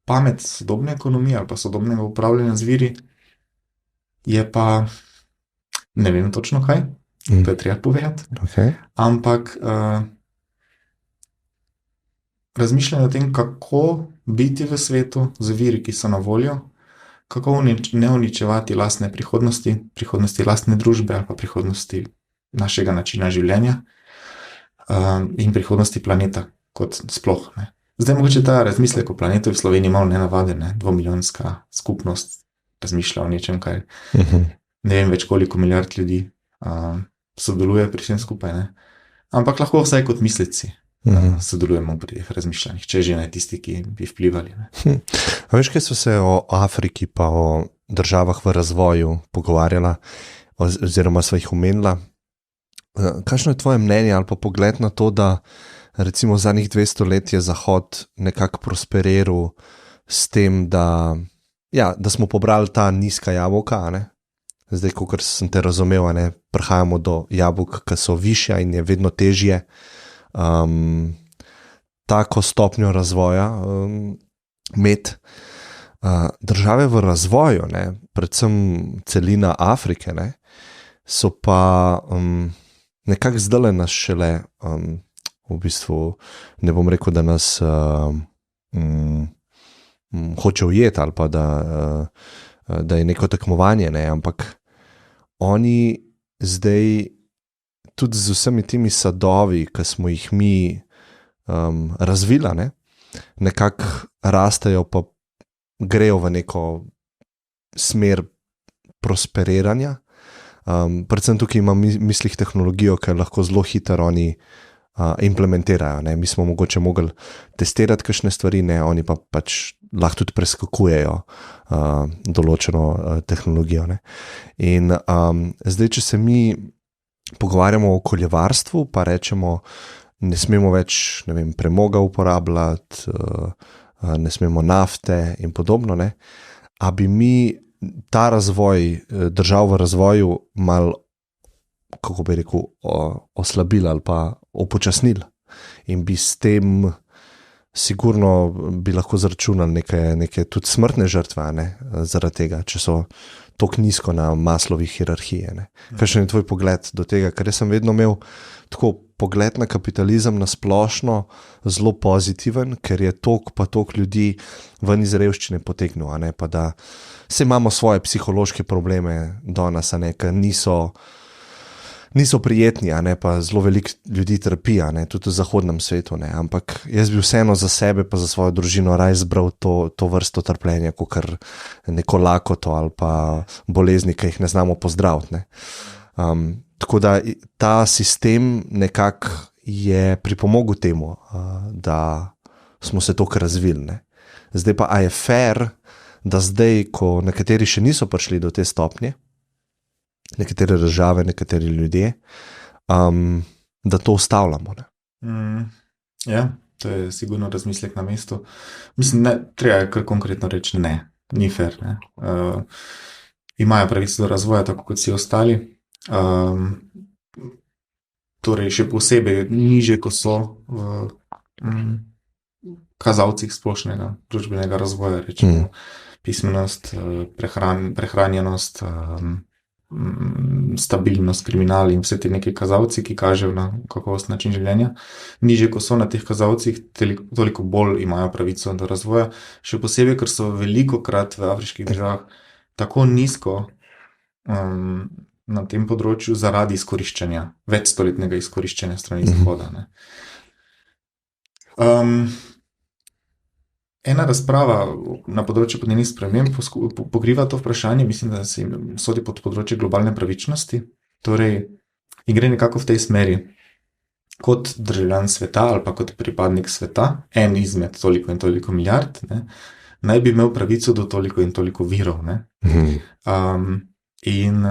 pamet sodobne ekonomije ali pa sodobnega upravljanja z viri je pa, ne vem točno kaj, to je treba povedati, ampak razmišljanje o tem, kako biti v svetu z viri, ki so na voljo, kako ne uničevati lastne prihodnosti lastne družbe ali pa prihodnosti našega načina življenja in prihodnosti planeta kot sploh. Ne. Zdaj mogoče ta razmislek o planetu v Sloveniji malo nenavaden, 2-milijonska skupnost razmišlja o nečem, kaj ne vem več koliko milijard ljudi sodeluje pri vsem skupaj. Ne. Ampak lahko vsaj kot mislici sodelujemo pri teh razmišljanjih, če že ne tisti, ki bi vplivali. Ne. A veš, kaj so se o Afriki pa o državah v razvoju pogovarjala oziroma sva jih omenila? Kakšno je tvoje mnenje ali pa pogled na to, da recimo zadnjih 200 let je Zahod nekako prosperiral s tem, da smo pobrali ta nizka jabolka, ne? Zdaj, kakor sem te razumel, ne, prihajamo do jabolk, ki so višja in je vedno težje tako stopnjo razvoja imeti. Države v razvoju, ne, predvsem celina Afrike, ne, so pa nekako zdaj nas šele, v bistvu, ne bom rekel, da nas hoče ujeti ali pa da je neko tekmovanje, ne, ampak oni zdaj tudi z vsemi temi sadovi, ki smo jih mi razvila, ne, nekako rastejo pa grejo v neko smer prosperiranja. Predvsem tukaj imam mislih tehnologijo, ki lahko zelo hitro oni implementirajo. Ne. Mi smo mogoče mogli testirati kakšne stvari, ne, oni pa pač lahko tudi preskakujejo določeno tehnologijo. Ne. In zdaj, če se mi pogovarjamo o okoljevarstvu, pa rečemo, ne smemo več, ne vem, premoga uporabljati, ne smemo nafte in podobno, ne, a bi mi ta razvoj, držav v razvoju malo, kako bi rekel, oslabili ali pa upočasnili in bi s tem sigurno bi lahko zračunali neke tudi smrtne žrtve, ne, zaradi tega, če so tako nizko na Maslovi hierarhiji. Ne. Kakšen je tvoj pogled do tega? Ker sem vedno imel tako pogled na kapitalizem na splošno zelo pozitiven, ker je toliko ljudi ven iz revščine potegnil, a ne, pa da se imamo svoje psihološke probleme do nas, a ne, ker niso prijetni, a ne, pa zelo veliko ljudi trpi, a ne, tudi v zahodnem svetu, ne, ampak jaz bi vseeno za sebe pa za svojo družino raje izbral to vrsto trpljenja, kakor neko lakoto ali pa bolezni, ki jih ne znamo pozdraviti, ne. Tako da ta sistem nekako je pripomogel temu, da smo se toliko razvili, ne. Zdaj pa, a je fair, da zdaj, ko nekateri še niso prišli do te stopnje, nekatere države, nekateri ljudje, da to ustavljamo, ne. Ja, to je sigurno razmislek na mestu. Mislim, ne, treba je kar konkretno reči ne, ni fair, ne. Imajo pravico do razvoja, tako kot vsi ostali. Torej še posebej nižje, ko so v kazalcih splošnega družbenega razvoja, rečemo pismenost, prehranjenost, stabilnost, kriminal in vse te neke kazalci, ki kažejo na kakovost način življenja. Nižje, ko so na teh kazalcih, toliko bolj imajo pravico do razvoja, še posebej, ker so velikokrat v afriških državah tako nizko na tem področju zaradi izkoriščanja, večstoletnega izkoriščanja strani Zahoda, ne. Ena razprava na področju podnebnih sprememb pokriva to vprašanje, mislim, da se sodi pod področje globalne pravičnosti, torej in gre nekako v tej smeri. Kot državljan sveta ali pa kot pripadnik sveta, en izmed toliko in toliko milijard, ne, naj bi imel pravico do toliko in toliko virov, ne. In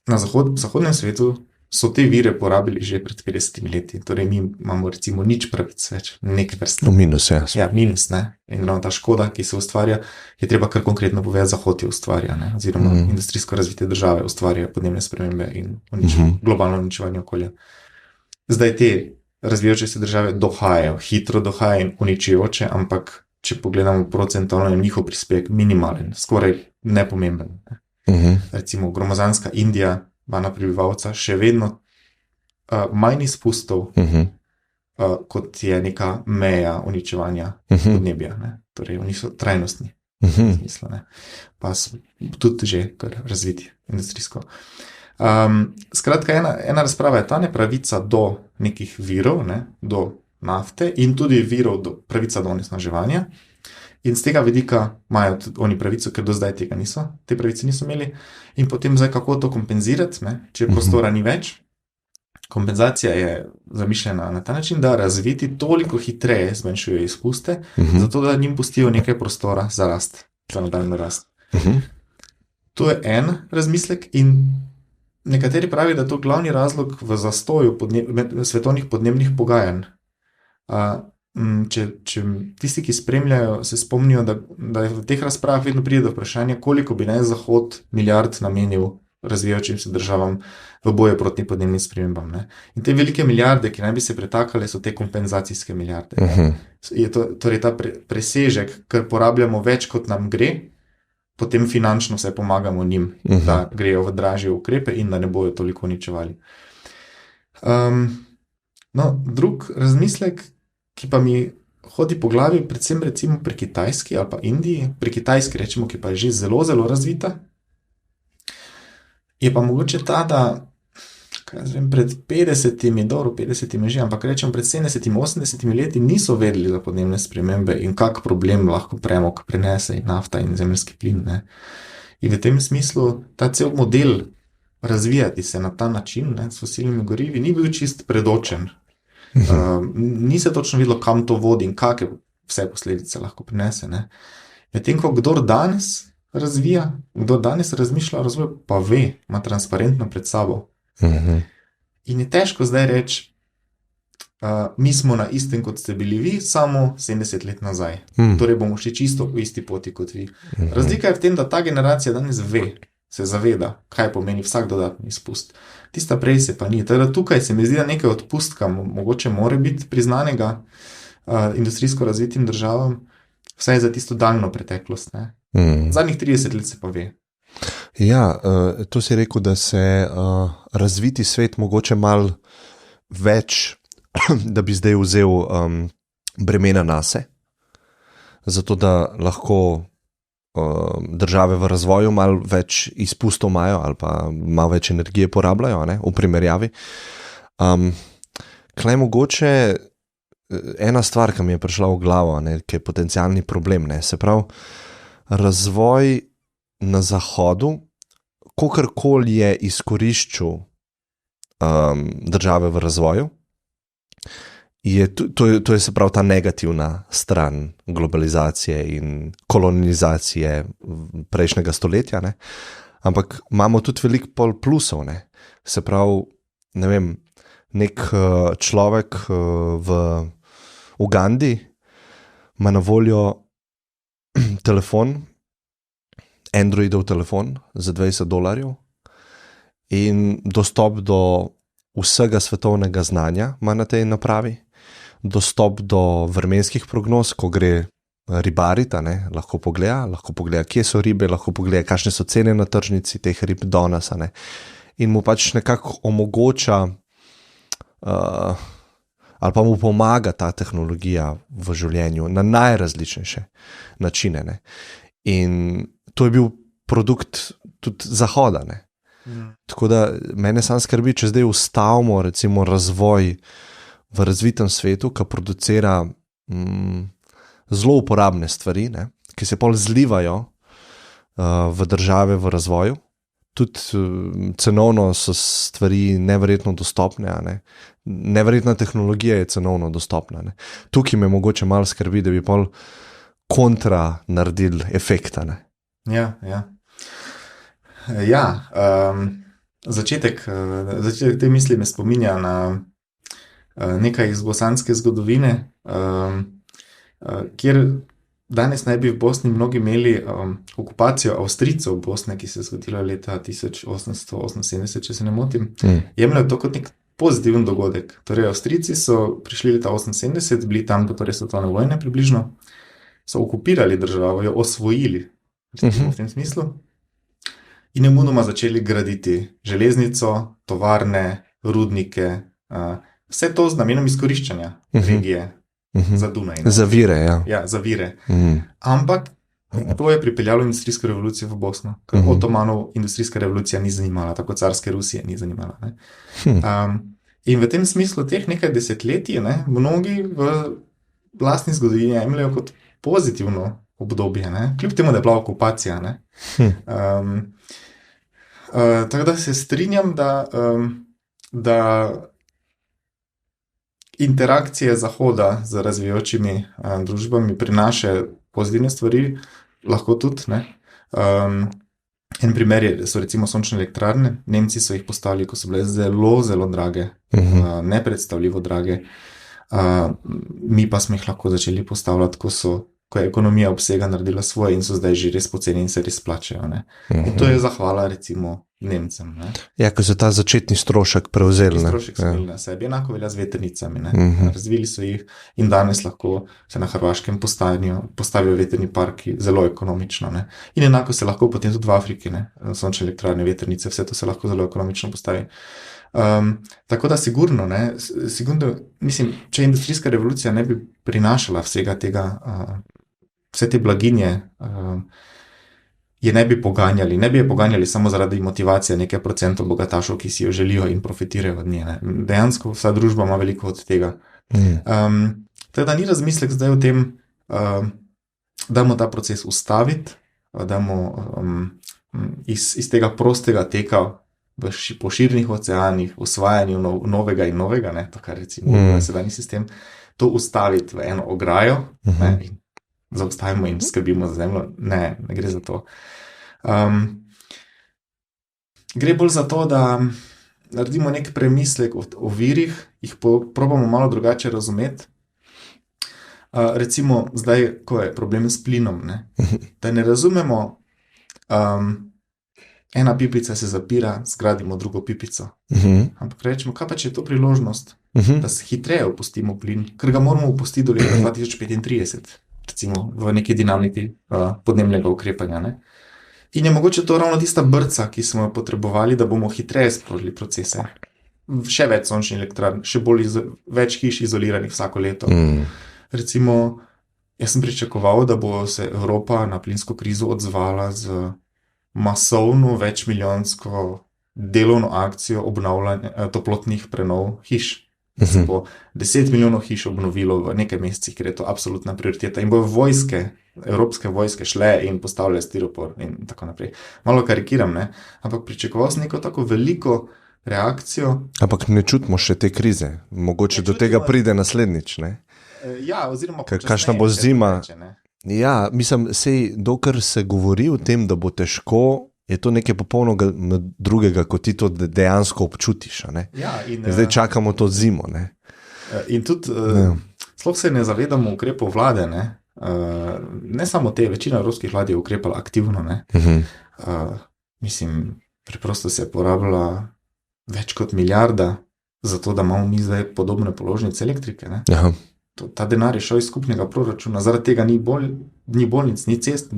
na zahodnem svetu so te vire porabili že pred 50 leti, torej mi imamo recimo nič pravic več, neke vrste. V minus, ja. Ja, minus, ne. In ta škoda, ki se ustvarja, je treba kar konkretno povedati, Zahod jo ustvarja, ne, oziroma industrijsko razvite države ustvarjajo podnebne spremembe in globalno uničevanje okolja. Zdaj te razvijajoče se države dohajajo, hitro dohajajo in uničujoče, ampak če pogledamo procentualno, je njihov prispevek minimalen, skoraj nepomemben. Recimo gromozanska Indija ima na prebivalca še vedno manj izpustov, kot je neka meja uničevanja podnebja, ne. Torej, oni so trajnostni v smislu, ne. Pa so tudi že kar razviti industrijsko. Skratka, ena razprava je ta nepravica do nekih virov, ne, do nafte in tudi pravica do onesnaževanja. In z tega vidika imajo tudi oni pravico, ker do zdaj te pravice niso imeli. In potem zdaj, kako to kompenzirati, ne, če prostora ni več. Kompenzacija je zamišljena na ta način, da razviti toliko hitreje zmanjšuje izpuste, zato da njim pustijo nekaj prostora za rast, za nadaljnjo rast. To je en razmislek in nekateri pravijo, da je to glavni razlog v zastoju svetovnih podnebnih pogajanj. Če tisti, ki spremljajo, se spomnijo, da je v teh razpravah vedno pride do vprašanja, koliko bi naj Zahod milijard namenil razvijajočim se državam v boju proti podnebnim spremembam, ne. In te velike milijarde, ki naj bi se pretakale, so te kompenzacijske milijarde. Je to, torej ta presežek, ker porabljamo več, kot nam gre, potem finančno se pomagamo njim, da grejo v dražje ukrepe in da ne bojo toliko uničevali. Drug razmislek, ki pa mi hodi po glavi, predvsem recimo pri Kitajski ali pa Indiji, pri Kitajski rečemo, ki pa je že zelo, zelo razvita, je pa mogoče ta, da pred 50 že, ampak rečemo pred 70-80 leti niso vedeli za podnebne spremembe in kak problem lahko premog prinese in nafta in zemeljski plin, ne. In v tem smislu ta cel model razvijati se na ta način, ne, s fosilnimi gorivi, ni bil čist predočen. Ni se točno videlo, kam to vodi in kakve vse posledice lahko prinese, ne. Medtem ko kdor danes razvija, kdor danes razmišlja o razvoju, pa ve, ima transparentno pred sabo. In je težko zdaj reči, mi smo na istem, kot ste bili vi, samo 70 let nazaj. Torej bomo šli čisto v isti poti kot vi. Razlika je v tem, da ta generacija danes ve, se zaveda, kaj pomeni vsak dodatni izpust. Tista prej se pa ni. Teda tukaj se mi zdi, da nekaj odpustka mogoče more biti priznanega industrijsko razvitim državam, vsaj za tisto daljno preteklost, ne. Zadnjih 30 let se pa ve. Ja, to si rekel, da se razviti svet mogoče malo več, da bi zdaj vzel bremena nase, zato da lahko države v razvoju malo več izpustov imajo ali pa malo več energije porabljajo, ne, v primerjavi. Klej mogoče ena stvar, ki mi je prišla v glavo, ne, ki je potencialni problem, ne, se pravi, razvoj na zahodu, kakorkoli je izkoriščal države v razvoju, to je se pravi ta negativna stran globalizacije in kolonizacije prejšnjega stoletja, ne? Ampak imamo tudi veliko pol plusov, ne? Se pravi, ne vem, nek človek v Ugandi ima na voljo telefon, Androidov telefon za $20 in dostop do vsega svetovnega znanja ima na tej napravi, dostop do vremenskih prognoz, ko gre ribariti, lahko pogleda, kje so ribe, lahko pogleda, kakšne so cene na tržnici teh rib danes, in mu pač nekako omogoča ali pa mu pomaga ta tehnologija v življenju na najrazličnejše načine. Ne? In to je bil produkt tudi Zahoda. Ne? Tako da mene sam skrbi, če zdaj ustavimo recimo razvoj v razvitem svetu, ki producira zelo uporabne stvari, ne? Ki se pol zlivajo v države v razvoju. Tudi cenovno so stvari neverjetno dostopne, ne? Neverjetna tehnologija je cenovno dostopna. Ne? Tukaj me mogoče malo skrbi, da bi pol kontra naredili efekta. Ne? Začetek te misli me spominja na nekaj iz bosanske zgodovine, kjer danes naj bi v Bosni mnogi imeli okupacijo Avstrijcev v Bosni, ki se je zgodila leta 1878, če se ne motim. Jemljajo to kot nek pozitiven dogodek. Torej, Avstrijci so prišli leta 1878, bili tam do prve svetovne vojne približno, so okupirali državo, jo osvojili, v tem smislu, in nemudoma začeli graditi železnico, tovarne, rudnike, vse to z namenom izkoriščanja regije za Dunaj. Za vire, ja. Ja, za vire. Ampak to je pripeljalo industrijsko revolucijo v Bosno, ker Otomanov industrijska revolucija ni zanimala, tako carske Rusije ni zanimala. In v tem smislu teh nekaj desetletij, mnogi v lastni zgodovini jemljajo kot pozitivno obdobje, kljub temu, da je bila okupacija. Tako da se strinjam, da interakcije Zahoda z razvijajočimi družbami prinaša pozitivne stvari, lahko tudi. En primer so recimo sončne elektrarne. Nemci so jih postavili, ko so bile zelo, zelo drage, nepredstavljivo drage. Mi pa smo jih lahko začeli postavljati, ko je ekonomija obsega naredila svoje in so zdaj že res poceni in se res plačajo. In to je zahvala recimo Nemcem. Ja, ko so ta začetni strošek prevzeli. Strošek so imeli na sebi, enako velja z vetrnicami. Razvili so jih in danes lahko se na Hrvaškem postavijo vetrni parki zelo ekonomično. In enako se lahko potem tudi v Afriki, sončne elektrarne, vetrnice, vse to se lahko zelo ekonomično postavi. Tako da sigurno, mislim, če industrijska revolucija ne bi prinašala vsega tega, vse te blaginje, je ne bi poganjali samo zaradi motivacije nekaj procentov bogatašov, ki si jo želijo in profitirajo od nje. Dejansko vsa družba ima veliko od tega. Tako da ni razmislek zdaj o tem, dajmo ta proces ustaviti, dajmo iz tega prostega teka po širnih oceanih, usvajanju novega in novega, to kar recimo sedajni sistem, to ustaviti v eno ograjo, in zaustavimo in skrbimo za zemljo. Ne gre za to. Gre bolj za to, da naredimo nek premislek o virih, jih probamo malo drugače razumeti. Recimo zdaj, ko je problem s plinom, da ne razumemo, ena pipica se zapira, zgradimo drugo pipico. Ampak rečemo, kaj pa če je to priložnost, da se hitreje opustimo plin, ker ga moramo opustiti do leta 2035, recimo v neki dinamiki podnebnega ukrepanja. In je mogoče to ravno tista brca, ki smo jo potrebovali, da bomo hitreje sprožili procese. Še več sončnih elektrarn, še več hiš izoliranih vsako leto. Recimo, Jaz sem pričakoval, da bo se Evropa na plinsko krizo odzvala z masovno večmilijonsko delovno akcijo obnavljanja toplotnih prenov hiš. Da se bo 10 milijonov hiš obnovilo v nekaj mesecih, ker je to absolutna prioriteta. In bojo vojske, evropske vojske šle in postavljale stiropor in tako naprej. Malo karikiram, ne? Ampak pričakoval sem neko tako veliko reakcijo. Ampak ne čutimo še te krize. Mogoče do tega pride naslednjič, ne? Ja, oziroma kakšna bo zima. Ja, mislim, dokler se govori o tem, da bo težko, je to nekaj popolnoma drugega, kot ti to dejansko občutiš. Ja, zdaj čakamo to zimo. Ne? In tudi sploh se ne zavedamo ukrepov vlade. Ne samo te, večina evropskih vlad je ukrepala aktivno. Mislim, preprosto se je porabila več kot milijarda za to, da imamo mi zdaj podobne položnice elektrike. Ta denar je šel iz skupnega proračuna, zaradi tega ni bolnic, ni cest,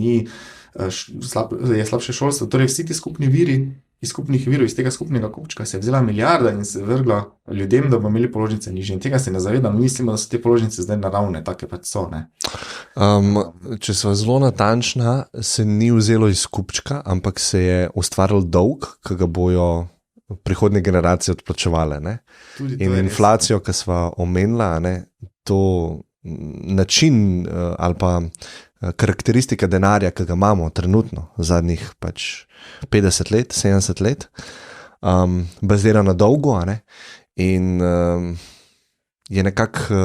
je slabše šolstvo. Torej vsi ti skupni viri, iz skupnih virov, iz tega skupnega kupčka se je vzela milijarda in se vrgla ljudem, da bomo imeli položnice nižje. In tega se ne zavedamo, mislimo, da so te položnice zdaj naravne, take pač so. Če sva zelo natančna, se ni vzelo iz kupčka, ampak se je ustvaril dolg, ki ga bojo prihodnje generacije odplačevale. In inflacijo, ki sva omenila, to način ali pa karakteristika denarja, ki ga imamo trenutno, zadnjih pač 50 let, 70 let, bazira na dolgu, in je nekako,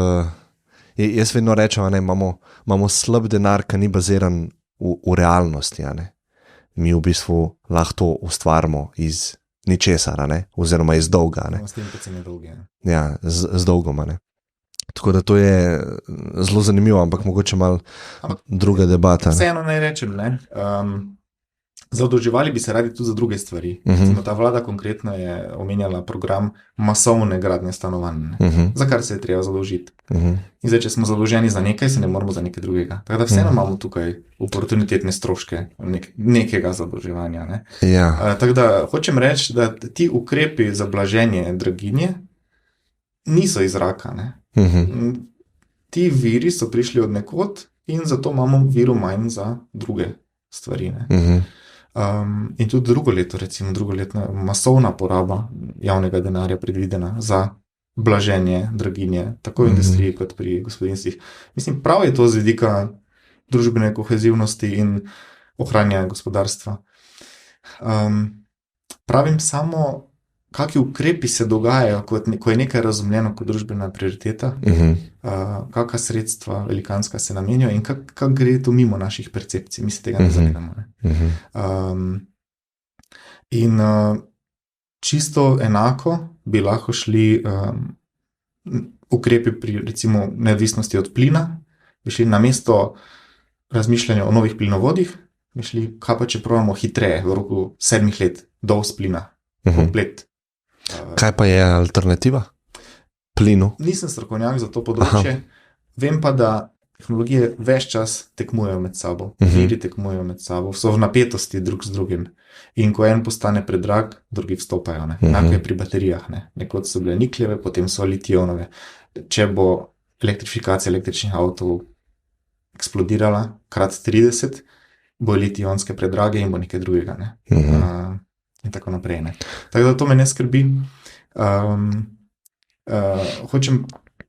jaz vedno rečem, imamo slab denar, ki ni baziran v realnosti, mi v bistvu lahko to ustvarimo iz ničesar, oziroma iz dolga. S tem, kot se ne dolgi. Ja, z dolgom, Tako da to je zelo zanimivo, ampak mogoče malo druga debata. Vseeno naj rečem, zadolževali bi se radi tudi za druge stvari. Ta vlada konkretno je omenjala program masovne gradnje stanovanj, za kar se je treba zadolžiti. In zdaj, če smo zadolženi za nekaj, se ne moramo za nekaj drugega. Tako da vseeno imamo tukaj oportunitetne stroške nekega zadolževanja. Tako da hočem reči, da ti ukrepi za blaženje draginje niso iz zraka. Ti viri so prišli od nekod in zato imamo virov manj za druge stvari. In tudi drugoletna masovna poraba javnega denarja predvidena za blaženje draginje, tako v industriji kot pri gospodinstvih. Mislim, prav je to z vidika družbene kohezivnosti in ohranjanja gospodarstva. Pravim samo, kakšni ukrepi se dogajajo, ko je nekaj razumljeno kot družbena prioriteta, kakšna sredstva velikanska se namenjajo in kako gre to mimo naših percepcij, mi se tega ne zavedamo. In čisto enako bi lahko šli ukrepi pri recimo neodvisnosti od plina, bi šli namesto razmišljanja o novih plinovodih, bi šli, kaj pa če probamo hitreje, v roku 7 let, dovoz plina, komplet. Kaj pa je alternativa plinu? Nisem strokovnjak za to področje, vem pa, da tehnologije ves čas tekmujejo med sabo, viri tekmujejo med sabo, so v napetosti drug z drugim. In ko en postane predrag, drugi vstopajo. Enako je pri baterijah. Nekoč so bile nikljeve, potem so litij-ionove. Če bo elektrifikacija električnih avtov eksplodirala krat 30, bo litij-ionske predrage in bo nekaj drugega. In tako naprej. Tako da to me ne skrbi. Hočem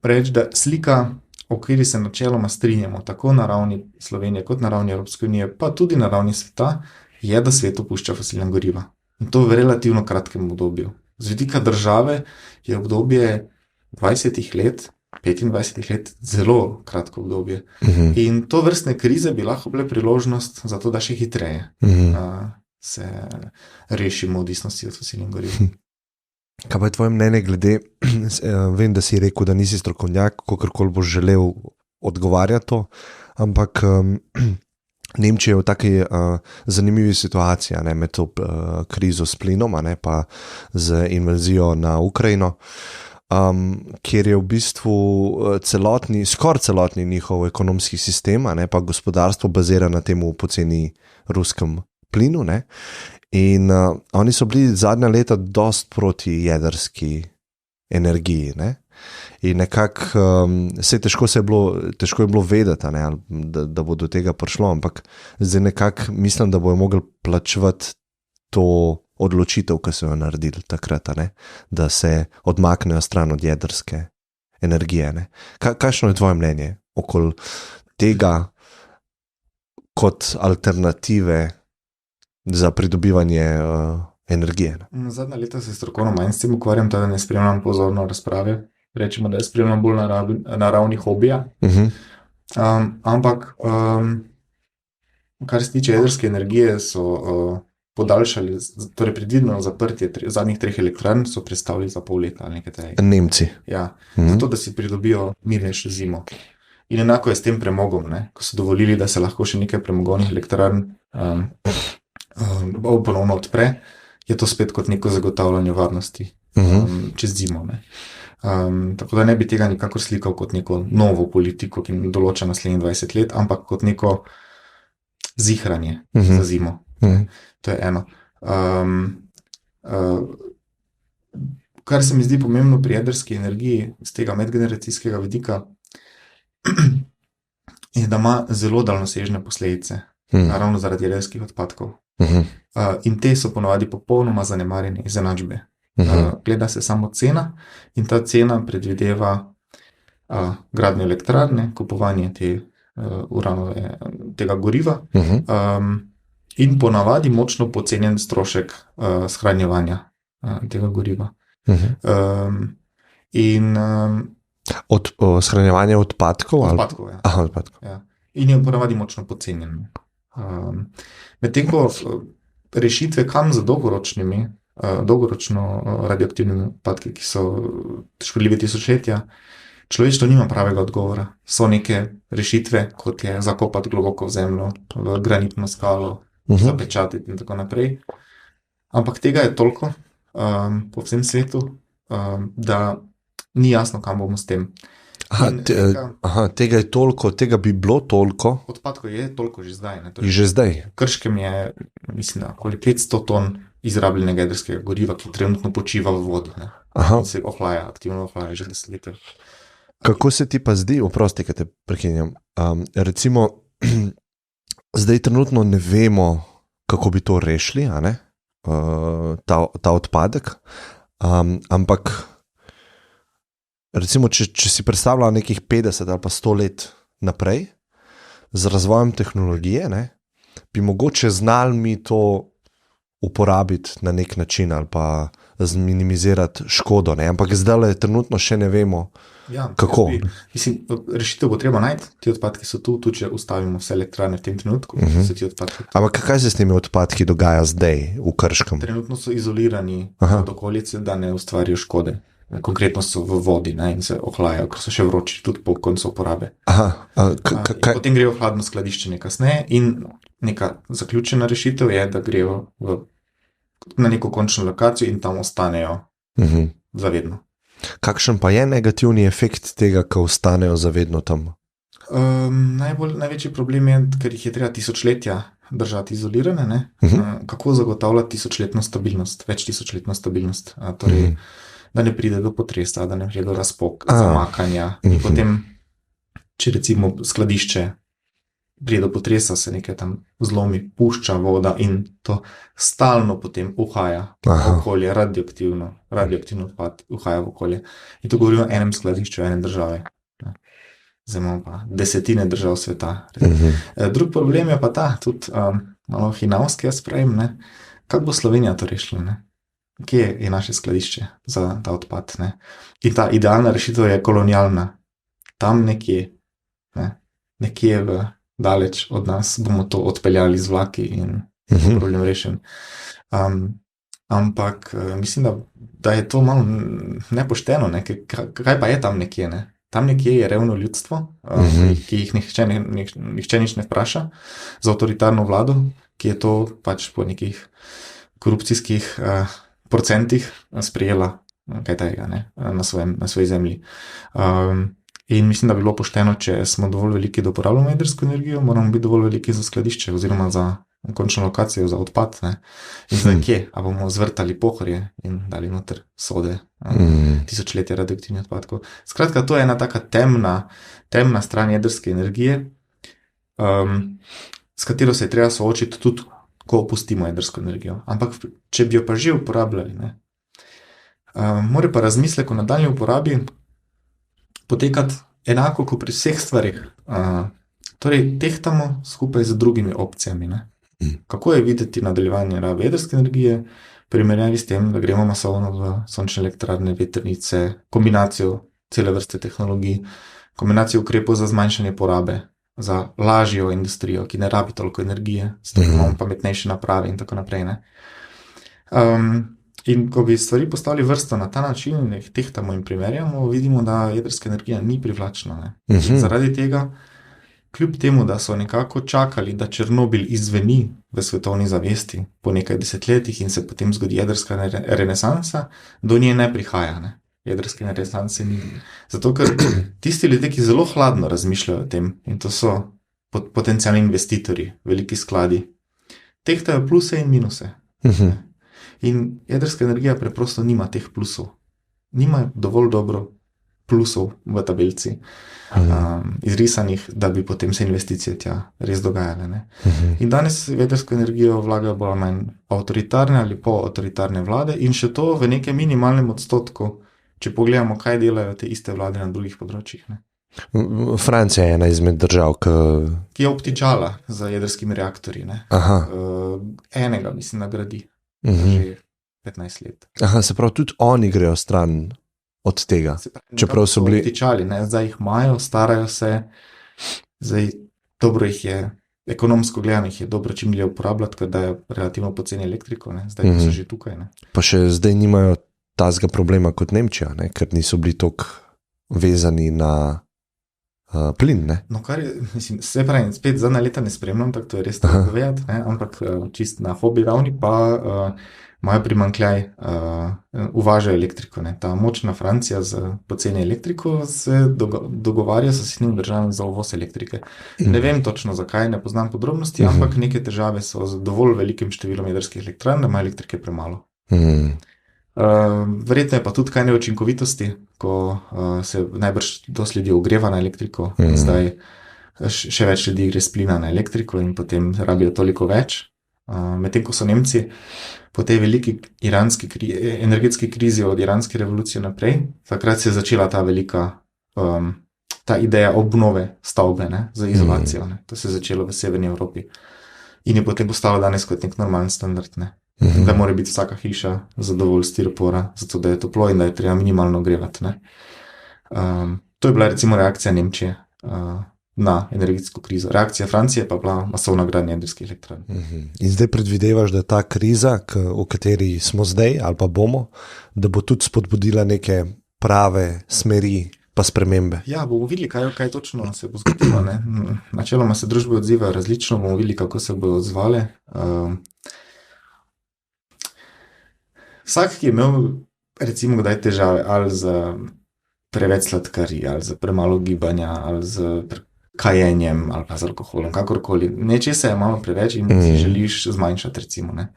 reči, da slika, o kateri se načeloma strinjamo, tako na ravni Slovenije, kot na ravni Evropske unije, pa tudi na ravni sveta, je, da svet opušča fosilna goriva. In to v relativno kratkem obdobju. Z vidika države je obdobje 20 let, 25 let zelo kratko obdobje. In to vrstne krize bi lahko bile priložnost za to, da še hitreje se rešimo odvisnosti od fosilnih goriv. Kaj pa je tvoje mnenje glede, vem, da si rekel, da nisi strokovnjak, kakorkoli boš želel odgovarjati to, ampak Nemčija je v taki zanimivi situaciji, med to krizo s plinom, pa z invazijo na Ukrajino, kjer je v bistvu skoraj celotni njihov ekonomski sistem, pa gospodarstvo bazira na temu poceni ruskem plinu, in oni so bili zadnja leta dost proti jedrski energiji. Ne? In nekako težko je bilo vedeti, a ne, da bo do tega prišlo, ampak zdaj nekako mislim, da bojo mogli plačevati to odločitev, ki so jo naredili takrat, a ne, da se odmaknejo stran od jedrske energije. Ne. Kakšno je tvoje mnenje okoli tega kot alternative za pridobivanje energije? Ne? Zadnja leta se strokovno manj s tem ukvarjam, da ne spremljam pozorno razprave. Rečemo, da je spremljam bolj na ravni hobija. Ampak, kar se tiče jedrske energije, so podaljšali, torej predvideno zaprtje zadnjih 3 elektrarn so prestavili za pol leta ali nekaj tega. Nemci. Ja, zato, da si pridobijo mirnejšo zimo. In enako je s tem premogom, ne? Ko so dovolili, da se lahko še nekaj premogovnih elektrarn ponovno odpre, je to spet kot neko zagotavljanje varnosti čez zimo. Ne? Tako da ne bi tega nikakor slikal kot neko novo politiko, ki določa naslednjih 20 let, ampak kot neko zihranje za zimo. To je eno. Kar se mi zdi pomembno pri jedrski energiji z tega medgeneracijskega vidika, je, da ima zelo daljnosežne posledice, ravno zaradi jedrskih odpadkov. In te so ponavadi popolnoma zanemarjene iz enačbe. Gleda se samo cena in ta cena predvideva gradnjo elektrarne, kupovanje tega goriva in ponavadi močno pocenjen strošek shranjevanja tega goriva. Shranjevanje odpadkov? Odpadkov, ja. Aha, odpadkov. Ja. In je ponavadi močno pocenjen. Medtem ko rešitve kam za dolgoročno radioaktivnimi odpadki, ki so škodljive tisočletja, človeštvo nima pravega odgovora. So neke rešitve, kot je zakopati globoko v zemljo, v granitno skalo, zapečatiti in tako naprej. Ampak tega je toliko po vsem svetu, da ni jasno, kam bomo s tem. Tega je toliko, tega bi bilo toliko. Odpadkov je toliko že zdaj. Že zdaj. Krškem je, mislim, okoli 500 ton izrabljenega jedrskega goriva, ki trenutno počiva v vodi. In se ohlaja, aktivno ohlaja že 10 let. Kako se ti pa zdi, oprosti, kad te prekinjam, recimo, zdaj trenutno ne vemo, kako bi to rešili, a ne? Ta odpadek, ampak recimo, če si predstavlja nekih 50 ali pa 100 let naprej, z razvojem tehnologije, ne, bi mogoče znali mi to uporabiti na nek način ali pa zminimizirati škodo, ne, ampak zdaj trenutno še ne vemo, kako. Mislim, rešitev bo treba najti, ti odpadki so tu, tudi če ustavimo vse elektrarne v tem trenutku, so ti odpadki. Ampak kaj se s temi odpadki dogaja zdaj v Krškem? Trenutno so izolirani od okolice, da ne ustvarijo škode. Konkretno so v vodi, ne, in se ohlajajo, ker so še vroči tudi po koncu uporabe. Potem grejo v hladno skladiščenje kasneje in neka zaključena rešitev je, da grejo na neko končno lokacijo in tam ostanejo zavedno. Kakšen pa je negativni efekt tega, ko ostanejo zavedno tam? Največji problem je, ker jih je treba tisočletja držati izolirane, ne? Kako zagotavljati tisočletno stabilnost, več tisočletno stabilnost, torej da ne pride do potresa, da ne pride do zamakanja. In potem, če recimo skladišče pride do potresa, se nekaj tam zlomi, pušča voda in to stalno potem uhaja v okolje, radioaktivno odpad uhaja v okolje. In to govorimo o enem skladišču, ene države. Zdaj imamo pa desetine držav sveta. Drug problem je pa ta, tudi malo hinavski jaz pravim, ne? Kako bo Slovenija to rešila, ne? Kje je naše skladišče za ta odpad, ne? In ta idealna rešitev je kolonialna. Tam nekje, ne? Nekje daleč od nas bomo to odpeljali z vlaki in problem rešen. Ampak mislim, da je to malo nepošteno, ne? Kaj pa je tam nekje, ne? Tam nekje je revno ljudstvo, ki jih nihče nič ne vpraša, za avtoritarno vlado, ki je to pač po nekih korupcijskih procentih sprejela kaj tega, ne, na svoji zemlji. In mislim, da bi bilo pošteno, če smo dovolj veliki, da uporabljamo jedrsko energijo, moramo biti dovolj veliki za skladišče oziroma za končno lokacijo za odpad, ne. In zdaj kje? A bomo zvrtali pohorje in dali noter sode, tisočletja radioaktivnih odpadkov. Skratka, to je ena taka temna stran jedrske energije, s katero se je treba soočiti tudi, ko opustimo jedrsko energijo. Ampak, če bi jo pa že uporabljali, ne, mora pa razmislek o nadaljnji uporabi potekati enako kot pri vseh stvarih. Torej, tehtamo skupaj z drugimi opcijami, ne. Kako je videti nadaljevanje rabe jedrske energije, primerjavi s tem, da gremo masovno v sončne elektrarne, vetrnice, kombinacijo cele vrste tehnologij, kombinacijo ukrepov za zmanjšanje porabe, za lažjo industrijo, ki ne rabi toliko energije, s tem imamo pametnejše naprave in tako naprej, ne. In ko bi stvari postavili vrsto na ta način in jih tehtamo in primerjamo, vidimo, da jedrska energija ni privlačna, ne. Zaradi tega, kljub temu, da so nekako čakali, da Černobil izzveni v svetovni zavesti po nekaj desetletjih in se potem zgodi jedrska renesansa, do nje ne prihaja, ne. Jedrske renesanse ni. Zato, ker tisti ljudje, ki zelo hladno razmišljajo o tem, in to so potencialni investitorji, veliki skladi, tehtajo pluse in minuse. In jedrska energija preprosto nima teh plusov. Nima dovolj dobro plusov v tabelci, izrisanih, da bi potem se investicije tja res dogajale, ne. In danes v jedrsko energijo vlagajo bolj ali manj avtoritarne ali polavtoritarne vlade in še to v nekem minimalnem odstotku, če pogledamo, kaj delajo te iste vlade na drugih področjih, ne. Francija je ena izmed držav, ki je obtičala za jedrskimi reaktorji, ne. Enega, mislim, nagradi. Že 15 let. Se pravi, tudi oni grejo stran od tega. Čeprav so bili obtičali, ne, zdaj jih imajo, starajo se, zdaj dobro jih je, ekonomsko gledano jih je dobro čim dlje uporabljati, ker dajo relativno poceni elektriko, ne, zdaj so že tukaj, ne. Pa še zdaj nimajo tazga problema kot Nemčija, ne, ker niso bili toliko vezani na plin, ne. No, kar je, mislim, se pravi, spet zadnja leta ne spremljam, tako to je res tako povedati, ne, ampak čist na hobi ravni pa imajo primanjkljaj, uvažajo elektriko, ne. Ta močna Francija z poceni elektriko se dogovarja s sosednjimi državami za uvoz elektrike. Ne vem točno zakaj, ne poznam podrobnosti, ampak neke težave so z dovolj velikim številom jedrskih elektrarn, da ima elektrike premalo. Verjetno je pa tudi kaj neučinkovitosti, ko se najbrž dosti ljudi ogreva na elektriko, zdaj še več ljudi gre s plina na elektriko in potem rabijo toliko več, medtem ko so Nemci po tej veliki energetski krizi od iranske revolucije naprej, takrat se je začela ta velika, ta ideja obnove stavbe, ne, za izolacijo, ne. To se je začelo v severni Evropi in je potem postalo danes kot nek normalen standard, ne. Da mora biti vsaka hiša za dovolj stiropora, zato da je toplo in da je treba minimalno ogrevati, ne. To je bila recimo reakcija Nemčije na energetsko krizo. Reakcija Francije pa bila masovna gradnja jedrskih elektrarn. In zdaj predvidevaš, da ta kriza, v kateri smo zdaj ali pa bomo, da bo tudi spodbudila neke prave smeri pa spremembe? Ja, bomo videli, kaj točno se bo zgodilo, ne. Načeloma se družbe odzivajo različno, bomo videli, kako se bodo odzvale. Vsak, ki je imel recimo kdaj težave ali z preveč sladkarij, ali z premalo gibanja, ali z kajenjem, ali pa z alkoholom, kakorkoli. Nečesa je malo preveč in si želiš zmanjšati, recimo, ne.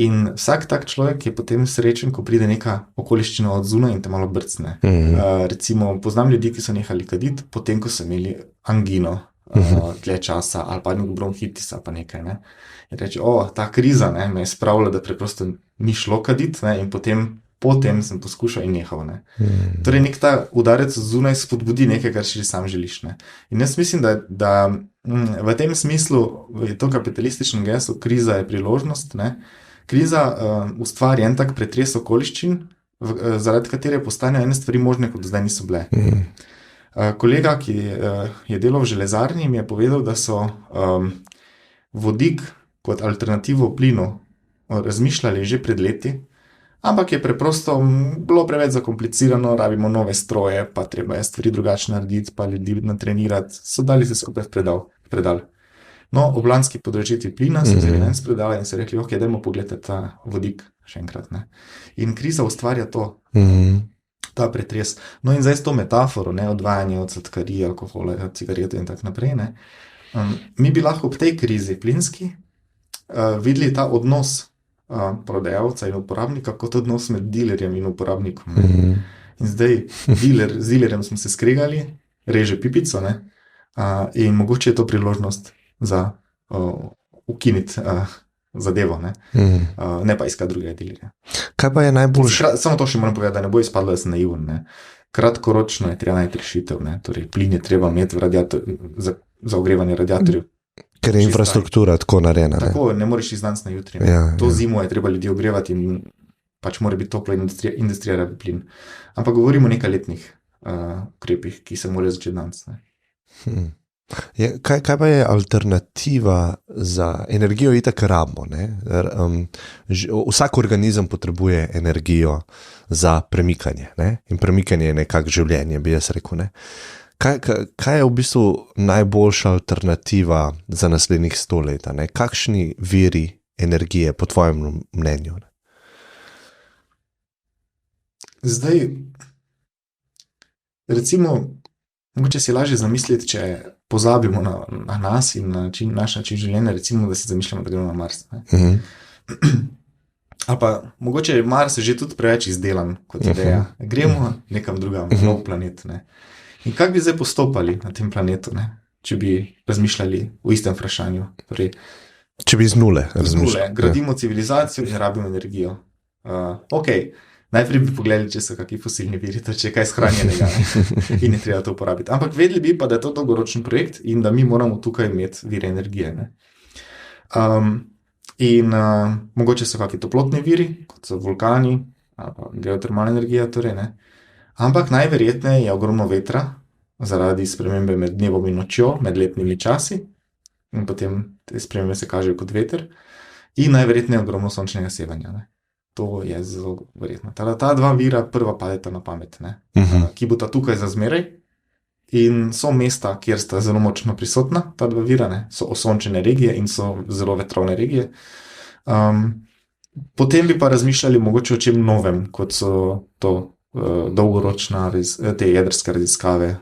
In vsak tak človek je potem srečen, ko pride neka okoliščina od zunaj in te malo brcne. Recimo, poznam ljudi, ki so nehali kaditi, potem, ko so imeli angino, dlje časa, ali pa nek bronhitis, ali pa nekaj, ne. In reče, ta kriza, ne, me je spravila, da preprosto ni šlo kaditi, ne, in potem sem poskušal in nehal, ne. Torej, nek ta udarec zunaj spodbudi nekaj, kar si sam želiš, ne. In jaz mislim, da v tem smislu je to kapitalistično geslo, kriza je priložnost, ne. Kriza ustvari en tak pretres okoliščin, zaradi katere postanejo ene stvari možne, kot zdaj niso bile. Kolega, ki je delal v železarni, mi je povedal, da so vodik kot alternativo plinu razmišljali že pred leti, ampak je preprosto bilo preveč zakomplicirano, rabimo nove stroje, pa treba je stvari drugače narediti, pa ljudi natrenirati, so dali se skupaj v predal. No, ob lanski podražitvi plina so se ven spredala in so rekli, dajmo pogledati ta vodik še enkrat, ne. In kriza ustvarja to, ta pretres. No in zdaj s to metaforo, ne, odvajanje od sladkarij, alkohola, cigarete in tako naprej, ne. Mi bi lahko ob tej krizi plinski videli ta odnos prodajalca in uporabnika kot odnos med dealerjem in uporabnikom. Ne. Mhm. In zdaj z dealerjem smo se skregali, reže pipico, ne, in mogoče je to priložnost za ukiniti zadevo, ne, Mhm. ne pa iskati drugega dealerja. Kaj pa je najboljše? Samo to še moram povedati, da ne bo izpadlo, da sem naiven. Ne. Kratkoročno je treba najti rešitev, ne. Torej, plin je treba imeti v za ogrevanje radiatorjev. Ker je infrastruktura tako narejena. Ne? Tako, ne moreš iz danes na jutri. Ja, To ja. zimo je treba ljudi ogrevati in pač mora biti topla industrija rabi plin. Ampak govorimo o nekajletnih ukrepih, ki se morajo začeti danes. Ne. Kaj pa je alternativa za energijo, itak rabimo? Vsak organizem potrebuje energijo za premikanje. Ne? In premikanje je nekako življenje, bi jaz rekel. Ne? Kaj je v bistvu najboljša alternativa za naslednjih 100 let? Ne? Kakšni viri energije, po tvojem mnenju? Ne? Zdaj, recimo, mogoče si lažje zamisliti, če pozabimo na nas in na naš način življenja, recimo, da si zamišljamo, da gremo na Mars. Ne? Ali pa mogoče je Mars že tudi preveč izdelan kot ideja. Gremo nekam drugam, na nov planet. Ne? In kako bi zdaj postopali na tem planetu, ne? Če bi razmišljali o istem vprašanju? Torej, Če bi z nule z nule, razmišljali. gradimo civilizacijo in rabimo energijo. Najprej bi pogledali, če so kakšni fosilni viri, to če je kaj shranjenega in je treba to uporabiti. Ampak vedeli bi pa, da je to dolgoročen projekt in da mi moramo tukaj imeti vire energije. Ne? Mogoče so kakšni toplotni viri, kot so vulkani, geotermalna energija, torej, ne? Ampak najverjetneje je ogromno vetra zaradi spremembe med dnevom in nočjo, med letnimi časi, in potem te spremembe se kažejo kot veter, in najverjetneje je ogromno sončnega sevanja. Ne? To je zelo verjetno. Ta dva vira prva padeta na pamet, ne? Ki bosta tukaj za zmeraj, in so mesta, kjer sta zelo močno prisotna, ta dva vira, ne? So osončene regije in so zelo vetrovne regije. Potem bi pa razmišljali mogoče o čem novem, kot so to dolgoročna te jedrske raziskave,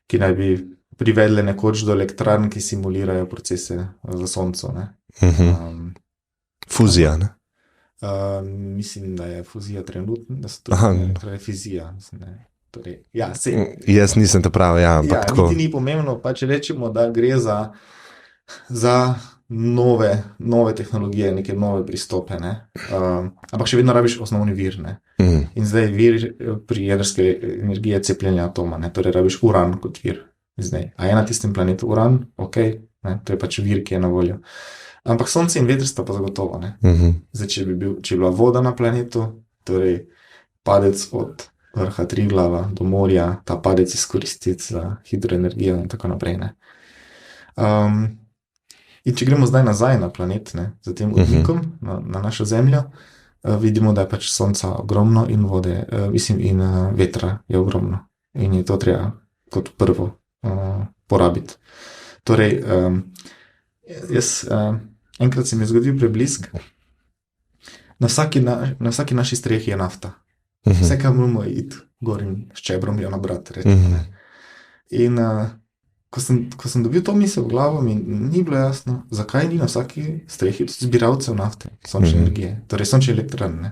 ki naj bi privedle nekoč do elektrarn, ki simulirajo procese v soncu. Ne? Fuzija, ne? Mislim, da je fuzija trenutna, da so Aha. to fizija. Mislim, da je. Torej, ja, Jaz nisem te prav, ja, ampak ja, tako. niti ni pomembno, pa če rečemo, da gre za nove tehnologije, neke nove pristope, ne? Ampak še vedno rabiš osnovni vir, ne? In zdaj vir pri jedrske energije je cepljenje atoma, ne? Torej rabiš uran kot vir. Zdaj, a je na tistem planetu uran? Ok, ne? To je pač vir, ki je na voljo. Ampak sonce in veter sta pa zagotovo, ne? Zdaj, če bi bila voda na planetu, torej padec od vrha Triglava do morja, ta padec izkoristiti za hidroenergijo in tako naprej, ne? In če gremo zdaj nazaj na planet, ne, za tem odmikom, na našo Zemljo, vidimo, da je pač sonca ogromno in vode, in vetra je ogromno. In je to treba kot prvo porabiti. Torej, enkrat se mi je zgodil preblisk, na vsaki naši strehi je nafta. Vse, kar moramo iti gor in s čebrom jo nabrati, rečemo, ne. In ko sem dobil to misel v glavo, mi ni bilo jasno, zakaj ni na vsaki strehi zbiralcev nafte, sončne energije, torej sončne elektrarne.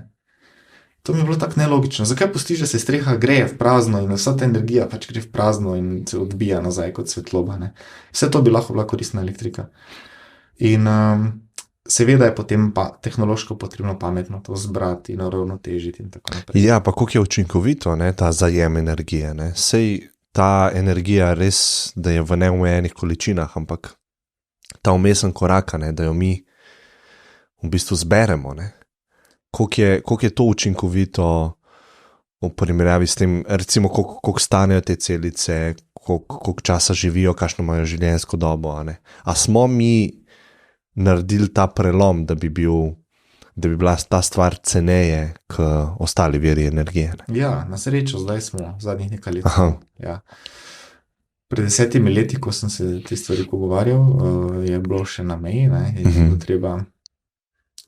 To mi je bilo tako nelogično. Zakaj pustiš, da se streha greje v prazno in vsa ta energija pač gre v prazno in se odbija nazaj kot svetloba, ne? Vse to bi lahko bila koristna elektrika. In seveda je potem pa tehnološko potrebno pametno to zbrati in uravnotežiti in tako naprej. Ja, pa koliko je učinkovito, ne, ta zajem energije, ne? Sej ta energija res, da je v neomejenih količinah, ampak ta vmesen korak, ne, da jo mi v bistvu zberemo, ne? Koliko je to učinkovito v primerjavi s tem, recimo koliko stanejo te celice, koliko časa živijo, kakšno imajo življenjsko dobo, a ne? A smo mi naredili ta prelom, da bi bila ta stvar ceneje k ostali viri energije, ne? Ja, na srečo, zdaj smo zadnjih nekaj let. Aha. Ja. Pred 10 leti, ko sem se te stvari pogovarjal, je bilo še na meji, ne, je bilo treba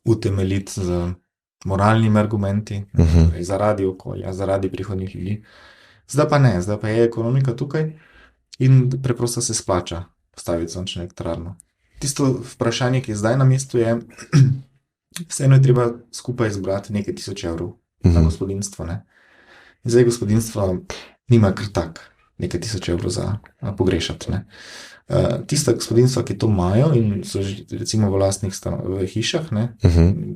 utemeljiti z moralnimi argumenti, torej zaradi okolja, zaradi prihodnjih ljudi. Zdaj pa ne, zdaj pa je ekonomika tukaj in preprosto se splača postaviti sončno elektrarno. tisto vprašanje, ki je zdaj na mestu, je, vseeno je treba skupaj zbrati nekaj tisoč evrov na gospodinstvo. Ne? In zdaj gospodinstvo nima kar tak nekaj tisoč evrov za pogrešati. Ne? Tista gospodinstva, ki to imajo in so recimo v lastnih v hišah, ne,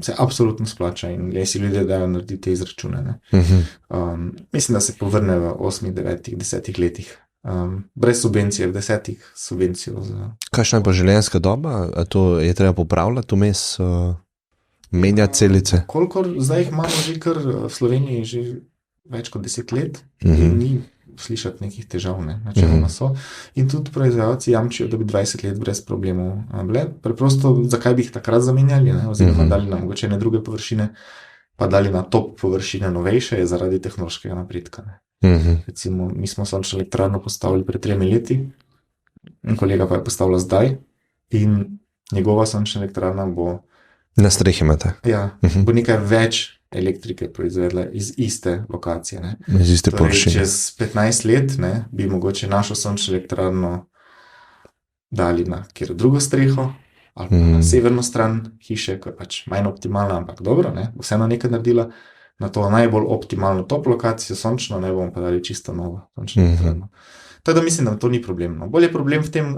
se absolutno splača in si ljudje dajo narediti te izračune. Ne. Mislim, da se povrne v 8, 9, 10 letih. Brez subvencije, v 10 subvencijo. Kakšna je pa življenjska doba? A to je treba popravljati vmes, menjati celice? Kolikor zdaj jih imamo že kar v Sloveniji že več kot 10 let in ni slišati nekih težav, ne, načeloma so. In tudi proizvajalci jamčijo, da bi 20 let brez problemov bile. Preprosto, zakaj bi jih takrat zamenjali, ne, oziroma dali na mogoče ne druge površine, pa dali na top površine novejše, je zaradi tehnološkega napredka. Ne. Recimo, mi smo sončno elektrarno postavili pred 3 leti, kolega pa je postavila zdaj in njegova sončna elektrarna bo na strehi imate. Ja, bo nekaj več elektrike proizvedla iz iste lokacije. Ne. Iz iste površine. Čez 15 let, ne, bi mogoče našo sončno elektrarno dali na kjer drugo streho ali pa na severno stran hiše, ko je pač manj optimalna, ampak dobro, ne, vseeno nekaj naredila. Na to najbolj optimalno top lokacijo sončno, ne bomo pa dali čisto novo sončno elektrarno. Tako da mislim, da to ni problem. No. Bolj je problem v tem,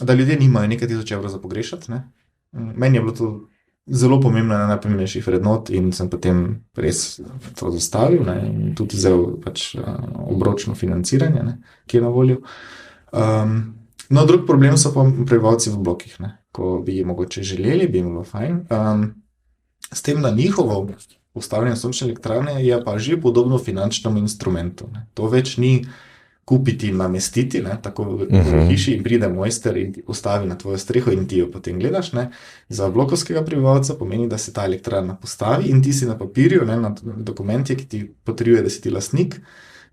da ljudje nimajo nekaj tisoč evrov za pogrešati. Ne. Meni je bilo to zelo pomembno, ena najpomembnejših vrednot in sem potem res to zastavil, ne, in tudi vzel pač obročno financiranje, ne, ki je na voljo. No, drug problem so pa prebivalci v blokih, ne. Ko bi mogoče želeli, bi jim bilo fajn. S tem, da njihovo postavljanje sončne elektrarne je pa že podobno finančnemu instrumentu. Ne. To več ni kupiti in namestiti, ne, tako v hiši in pride mojster in ti postavi na tvojo streho in ti jo potem gledaš. Ne. Za blokovskega prebivalca pomeni, da se ta elektrarna postavi in ti si na papirju, ne, na dokumentje, ki ti potrjuje, da si ti lastnik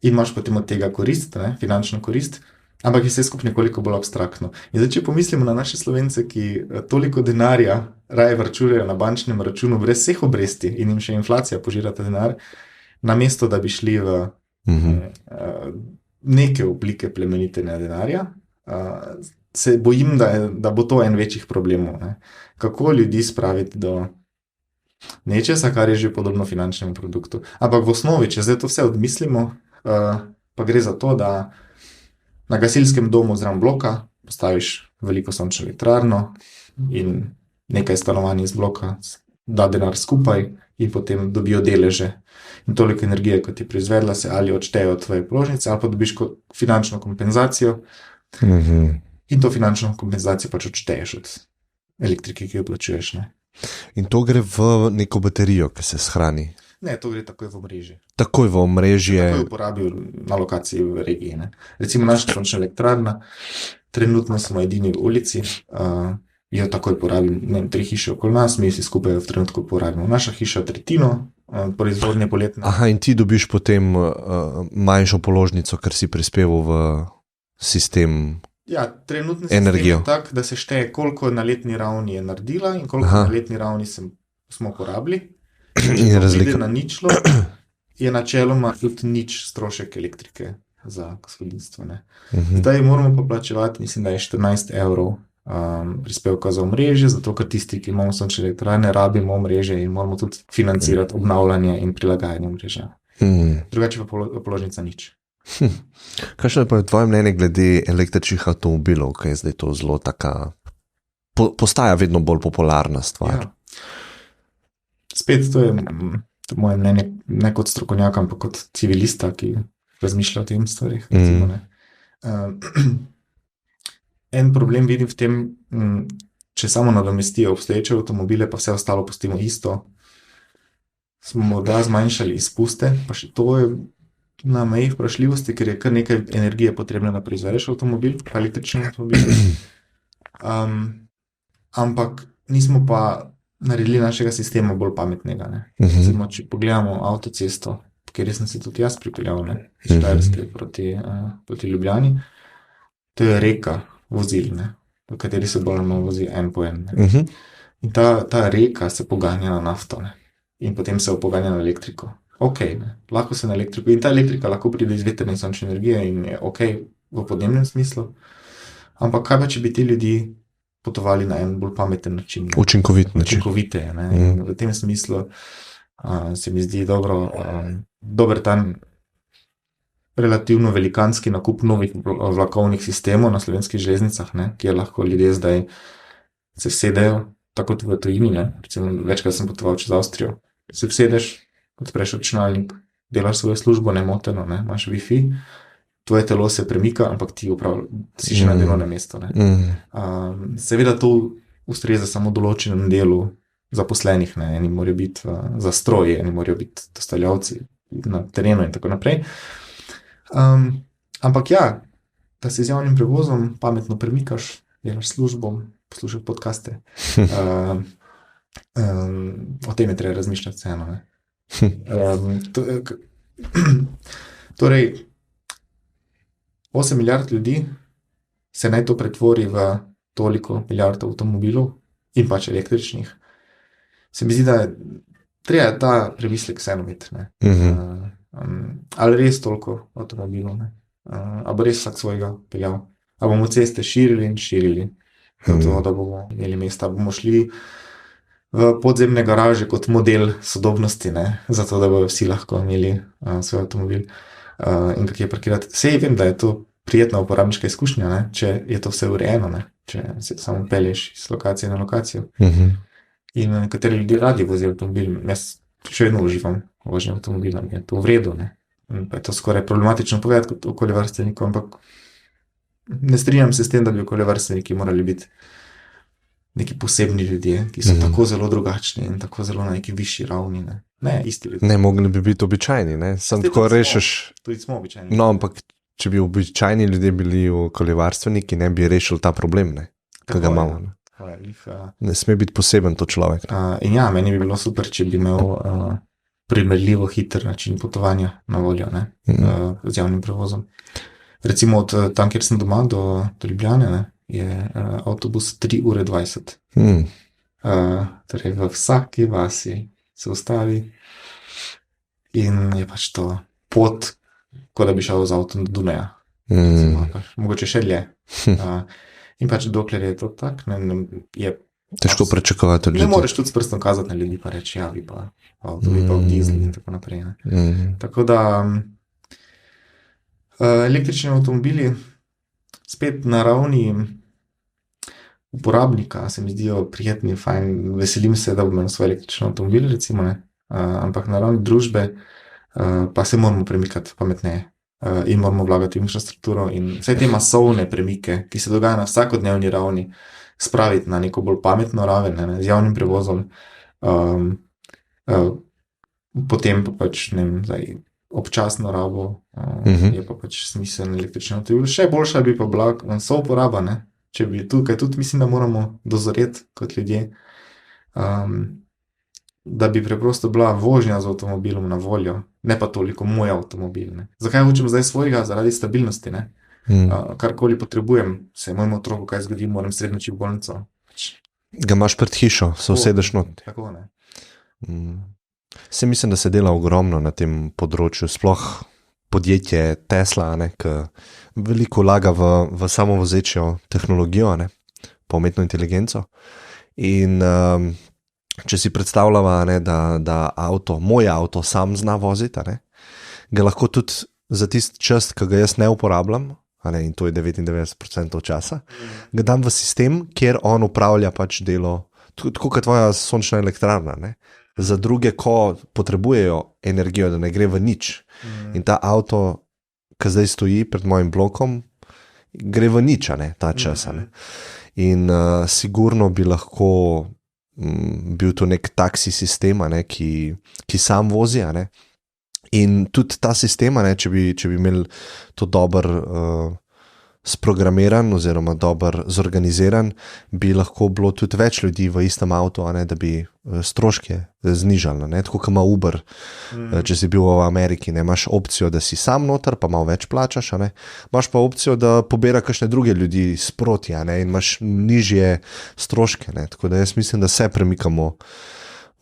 in imaš potem od tega korist, ne, finančno korist, ampak je vse skupaj nekoliko bolj abstraktno. In zdaj, če pomislimo na naše Slovence, ki toliko denarja raje varčujejo na bančnem računu brez vseh obresti in jim še inflacija požira ta denar, namesto da bi šli v neke oblike plemenitenja denarja, se bojim, da bo to en večjih problemov. Ne. Kako ljudi spraviti do nečesa, kar je že podobno finančnemu produktu. Ampak v osnovi, če zdaj to vse odmislimo, pa gre za to, da na gasilskem domu zraven bloka postaviš veliko sončno elektrarno in nekaj stanovanj iz bloka da denar skupaj in potem dobijo deleže. In toliko energije, kot je proizvedla, se ali odštejo od tvoje položnice, ali pa dobiš finančno kompenzacijo in to finančno kompenzacijo pač odšteješ od elektrike, ki jo plačuješ. Ne. In to gre v neko baterijo, ki se shrani? Ne, to gre takoj v omrežje. Takoj v omrežje? Takoj uporabil na lokaciji v regiji. Ne. Recimo naša sončna elektrarna, trenutno smo edini v ulici, jo takoj porabim, ne, 3 hiše okoli nas, mi vsi skupaj v trenutku porabimo. Naša hiša tretjino proizvodnje poletne. Aha, in ti dobiš potem manjšo položnico, ker si prispeval v sistem. Ja, trenutni sistem je tak, da se šteje, koliko na letni ravni je naredila in koliko na letni ravni smo porabili. In razlika na ničlo je načeloma tudi nič strošek elektrike za gospodinstvo. Zdaj moramo pa plačevati, mislim, da je 14 evrov prispevka za omrežje, zato ker tisti, ki imamo sončne elektrarne, rabimo omrežje in moramo tudi financirati obnavljanje in prilagajanje omrežja. Drugače pa položnica nič. Kakšno je pa tvoje mnenje glede električnih avtomobilov, ki je zdaj to zelo taka, postaja vedno bolj popularna stvar? Ja. Spet, to je moje mnenje, ne kot strokovnjak, ampak kot civilista, ki razmišlja o tem stvarih. En problem vidim v tem, če samo nadomestijo obstoječe avtomobile, pa vse ostalo pustimo isto, smo morda zmanjšali izpuste, pa še to je na meji vprašljivosti, ker je kar nekaj energije potrebne, da proizvedeš avtomobil, pa električni avtomobil. Ampak nismo pa naredili našega sistema bolj pametnega. Ne. Recimo, če pogledamo avtocesto, kjer sem se tudi jaz pripeljal, iz Štajerske proti Ljubljani, to je reka vozil, ne, v kateri se bolj vozi en po en. In ta reka se poganja na nafto, ne, in potem se poganja na elektriko. Ok, ne, lahko se na elektriko, in ta elektrika lahko pride iz vetrne in sončne energije in je ok v podnebnem smislu, Ampak kaj pa, če bi ti ljudje potovali na en bolj pameten način? Učinkovit način. Učinkovite, ne? In v tem smislu se mi zdi dober ta relativno velikanski nakup novih vlakovnih sistemov na slovenskih železnicah, ne? Kjer lahko ljudje zdaj se vsedejo, tako tudi v tujini, ne? Recimo, večkrat sem potoval čez Avstrijo, se vsedeš, odpreš računalnik, delaš svojo službo nemoteno, ne? Imaš Wi-Fi, tvoje telo se premika, ampak ti si že na delovnem mestu. Seveda to ustreza samo določenem delu zaposlenih, ne? Eni morajo biti za stroje, eni morajo biti dostavljavci na terenu in tako naprej. Ampak ja, da se z javnim prevozom pametno premikaš, delaš službo, poslušaš podcaste. O tem je treba razmišljati vseeno. Torej, 8 milijard ljudi se naj to pretvori v toliko milijard avtomobilov in pač električnih. Se mi zdi, da je treba ta premislek vseeno imeti. Ali res toliko avtomobilov, ne? Ali bo res vsak svojega peljal? Ali bomo ceste širili in širili, zato da bomo imeli mesta? Bomo šli v podzemne garaže kot model sodobnosti, ne? Zato da bodo vsi lahko imeli svoj avtomobil in kak je parkirati. Sej vem, da je to prijetna uporabniška izkušnja, ne? Če je to vse urejeno, ne? Če se samo pelješ iz lokacije na lokacijo. In nekateri ljudje radi vozijo avtomobil, jaz še vedno uživam vožnjo avtomobila, je to v redu, ne. Pa je to skoraj problematično povedati kot okoljevarstvenikov, ampak ne strinjam se s tem, da bi okoljevarstveniki morali biti neki posebni ljudje, ki so tako zelo drugačni in tako zelo na neki višji ravni, ne. Ne, isti ljudje. Ne, mogli bi biti običajni, ne. Sam tako rešiš. Tudi smo običajni. No, ampak če bi običajni ljudje bili okoljevarstveniki, ne bi rešili ta problem, ne. Kaj ga imamo, ne. Ne sme biti poseben to človek. In ja, meni bi bilo super, če bi imel primerljivo hiter način potovanja na voljo, ne, z javnim prevozom. Recimo od tam, kjer sem doma, do Ljubljane, ne, je avtobus 3 ure 20. Torej v vsaki vasi se ustavi in je pač to pot, kot da bi šel z avtom do Dunaja. Recimo, mogoče še dlje. In pač dokler je to tak, je težko pričakovati od ljudi. Ne moreš tudi s prstom kazati na ljudi, pa reči, ja, vi pa v dizel in tako naprej. Tako da električni avtomobili spet na ravni uporabnika se mi zdijo prijetni, fajn, veselim se, da bom imel svoj električni avtomobil, recimo, ne. Ampak na ravni družbe pa se moramo premikati pametneje. In moramo vlagati v infrastrukturo in vse te masovne premike, ki se dogajajo na vsakodnevni ravni, spraviti na neko bolj pametno raven, ne, z javnim prevozom, potem pa pač, ne vem, zdaj, občasno rabo, je pa pač smiseln električni avtomobil. Še boljša bi pa bila souporaba, ne, če bi tukaj tudi mislim, da moramo dozoreti kot ljudje, da bi preprosto bila vožnja z avtomobilom na voljo, ne pa toliko moj avtomobil, ne. Zakaj hočem zdaj svojega? Zaradi stabilnosti, ne. Karkoli potrebujem, se mojemu otroku kaj zgodi, moram sredi noči v bolnico. Ga imaš pred hišo, se usedeš not. Tako, ne. Se mislim, da se dela ogromno na tem področju, sploh podjetje Tesla, ne, ki veliko vlaga v samovozečjo tehnologijo, ne, pa umetno inteligenco. In če si predstavljava, ne, da moj avto sam zna voziti, ne, ga lahko tudi za tisti čas, ki ga jaz ne uporabljam, ne, in to je 99% časa, ga dam v sistem, kjer on upravlja pač delo, tako kot tvoja sončna elektrarna, ne. Za druge, ko potrebujejo energijo, da ne gre v nič. In ta avto, ki zdaj stoji pred mojim blokom, gre v nič, ne, ta čas. Ne. In sigurno bi lahko bil to nek taksi sistem, ne, ki sam vozi, ne. In tudi ta sistem, ne, če bi imeli to dobro sprogramiran oziroma dobro zorganiziran, bi lahko bilo tudi več ljudi v istem avtu, ne, da bi stroške znižali, ne, tako kot ima Uber. Če si bil v Ameriki, ne, imaš opcijo, da si sam noter, pa malo več plačaš, ne, imaš pa opcijo, da pobira kakšne druge ljudi sproti, ne, in imaš nižje stroške, ne, tako da jaz mislim, da se premikamo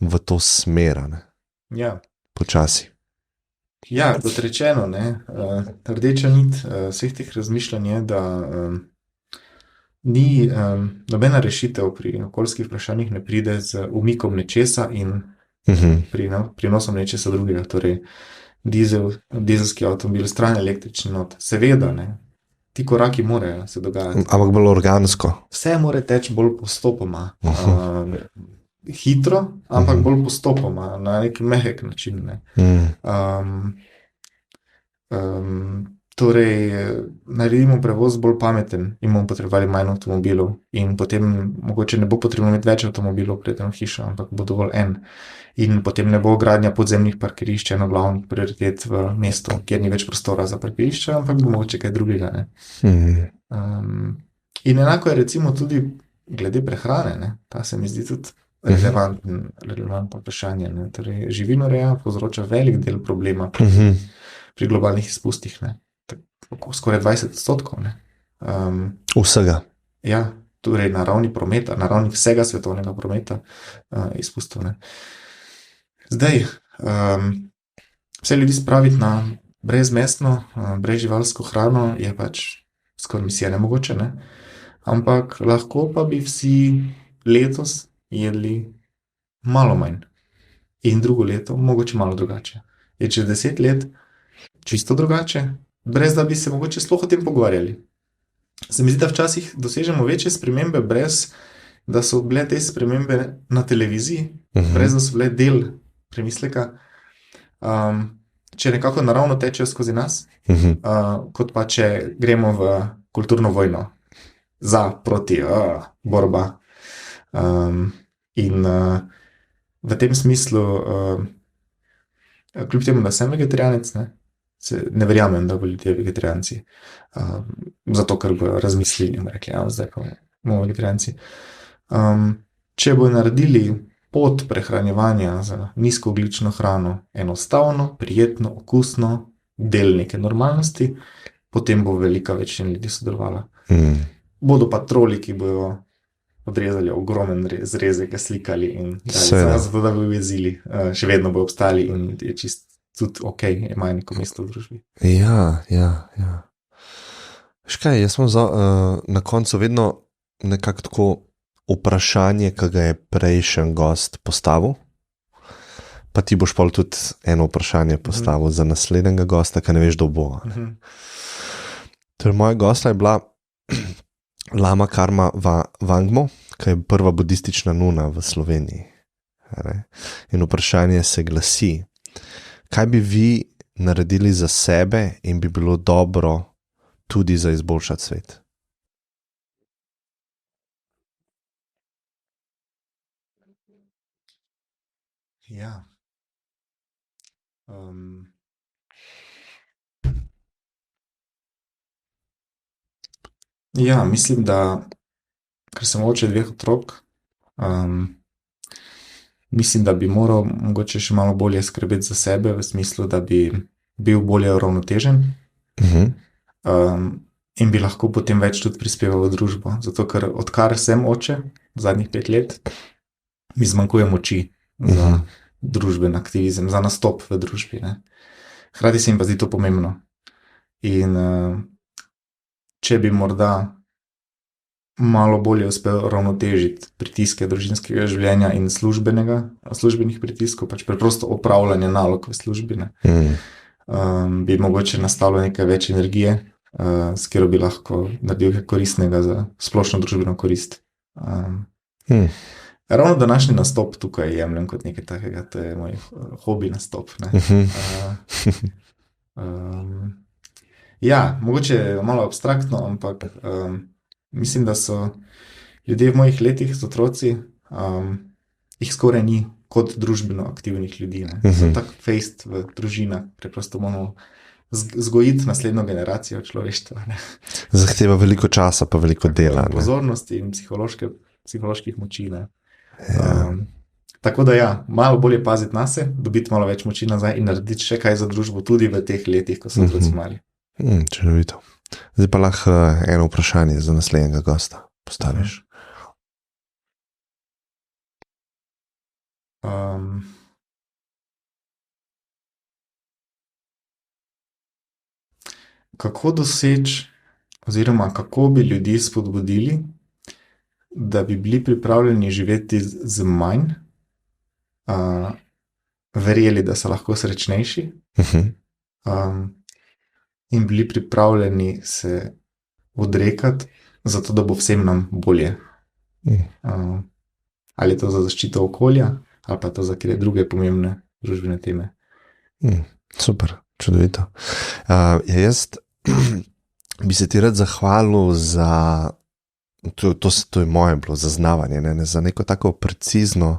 v to smer, ne. Ja. Počasi. Ja, kot rečeno, ne, rdeča nit vseh teh razmišljanj je, da nobena rešitev pri okoljskih vprašanjih ne pride z umikom nečesa in prinosom nečesa drugega. Torej, dizelski avtomobil, stran električni not, seveda, ne. Ti koraki morajo se dogajati. Ampak bolj organsko. Vse mora teči bolj postopoma. Hitro, ampak bolj postopoma, na nek mehek način. Ne. Torej, naredimo prevoz bolj pameten in bomo potrebovali manj avtomobilov in potem mogoče ne bo potrebno imeti več avtomobilov pred eno hišo, ampak bo dovolj en. In potem ne bo gradnja podzemnih parkirišč ena glavnih prioritet v mestu, kjer ni več prostora za parkirišča, ampak bo mogoče kaj drugega. Ne. In enako je recimo tudi glede prehrane, ne. Ta se mi zdi tudi relevantno vprašanje. Ne. Torej, živinoreja povzroča velik del problema pri globalnih izpustih. Ne. Skoraj 20%. Ne. Vsega. Ja, torej na ravni prometa, na ravni vsega svetovnega prometa izpustov. Ne. Zdaj, vse ljudi spraviti na brezmesno, brezživalsko hrano je pač skoraj misija nemogoče, ne. Ampak lahko pa bi vsi letos jedli malo manj. In drugo leto mogoče malo drugače. Je čez 10 let čisto drugače, brez da bi se mogoče sploh o tem pogovarjali. Se mi zdi, da včasih dosežemo večje spremembe, brez da so bile te spremembe na televiziji, brez da so bile del premisleka, če nekako naravno tečejo skozi nas, kot pa če gremo v kulturno vojno za, proti, borba. In v tem smislu, kljub temu, da sem vegetarijanec, ne verjamem, da bodo ljudje vegetarijanci, zato ker bojo razmislili in rekli, zdaj pa bomo vegetarijanci. Če bojo naredili pot prehranjevanja za nizkoogljično hrano enostavno, prijetno, okusno, del neke normalnosti, potem bo velika večina ljudi sodelovala. Bodo pa troli, ki bojo odrezali ogromen zrezek, ga slikali in zato, da bojo jezili, še vedno bojo obstali in je čist tudi okej, imajo neko mesto v družbi. Ja. Veš kaj, jaz sem na koncu vedno nekako tako vprašanje, ki ga je prejšnji gost postavil, pa ti boš pol tudi eno vprašanje postavil za naslednjega gosta, ki ne veš, kdo bo. Torej, moja gosta je bila Lama Karma Wangmo, ki je prva budistična nuna v Sloveniji. In vprašanje se glasi, kaj bi vi naredili za sebe in bi bilo dobro tudi za izboljšati svet? Ja. Ja, mislim, da ker sem oče 2 otrok, mislim, da bi moral mogoče še malo bolje skrbeti za sebe, v smislu, da bi bil bolje uravnotežen, in bi lahko potem več tudi prispeval v družbo. Zato, ker odkar sem oče, zadnjih 5 let, mi zmanjkuje moči za družben aktivizem, za nastop v družbi. Ne. Hkrati se mi pa zdi to pomembno. In če bi morda malo bolje uspel ravnotežiti pritiske družinskega življenja in službenih pritiskov, pač preprosto opravljanje nalog v službi, ne, bi mogoče nastalo nekaj več energije, s katero bi lahko naredil nekaj koristnega za splošno družbeno korist. Ravno današnji nastop tukaj jemljem kot nekaj takega, to je moj hobi nastop. Ne. Ja, mogoče je malo abstraktno, ampak mislim, da so ljudje v mojih letih z otroci, jih skoraj ni kot družbeno aktivnih ljudi. Ne. So tako fejst v družinah, preprosto moramo vzgojiti naslednjo generacijo človeštva. Ne. Zahteva veliko časa pa veliko dela. Pozornosti in psiholoških moči. Ne. Tako da ja, malo bolje paziti nase, dobiti malo več moči nazaj in narediti še kaj za družbo tudi v teh letih, ko so otroci mali. Čudovito. Zdaj pa lahko eno vprašanje za naslednjega gosta postaviš. Kako doseči oziroma kako bi ljudi spodbudili, da bi bili pripravljeni živeti z manj, verjeli, da so lahko srečnejši, in bili pripravljeni se odrekati, zato da bo vsem nam bolje. Ali je to za zaščito okolja, ali pa to za kakšne druge pomembne družbene teme. Super, čudovito. Jaz bi se ti rad zahvalil za, to je moje bilo zaznavanje, za neko tako precizno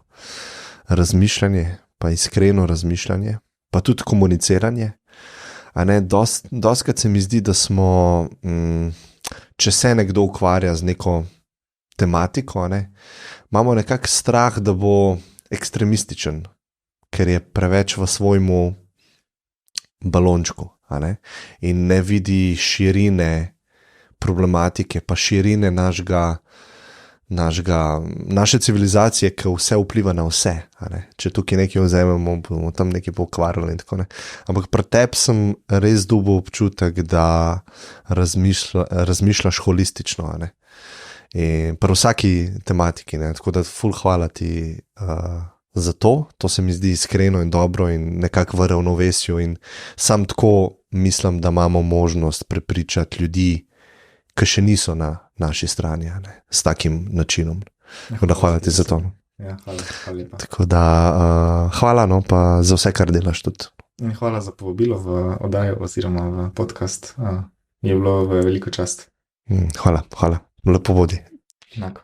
razmišljanje, pa iskreno razmišljanje, pa tudi komuniciranje. Dostikrat se mi zdi, da smo, če se nekdo ukvarja z neko tematiko, imamo nekak strah, da bo ekstremističen, ker je preveč v svojmu balončku, in ne vidi širine problematike, pa širine naše civilizacije, ki vse vpliva na vse. Če tukaj nekaj vzamemo, bomo tam nekaj pokvarili in tako ne. Ampak pri tebi sem res dobil občutek, da razmišljaš holistično, in pri vsaki tematiki, tako da ful hvala ti za to. To se mi zdi iskreno in dobro in nekako v ravnovesju, in sam tako mislim, da imamo možnost prepričati ljudi, ki še niso na naši strani, s takim načinom. Tako da hvala ti za to. Ja, hvala lepa. Tako da hvala, pa za vse, kar delaš tudi. In hvala za povabilo v oddajo oziroma v podcast. Je bilo veliko čast. Hvala. Lepo vodi. Enako.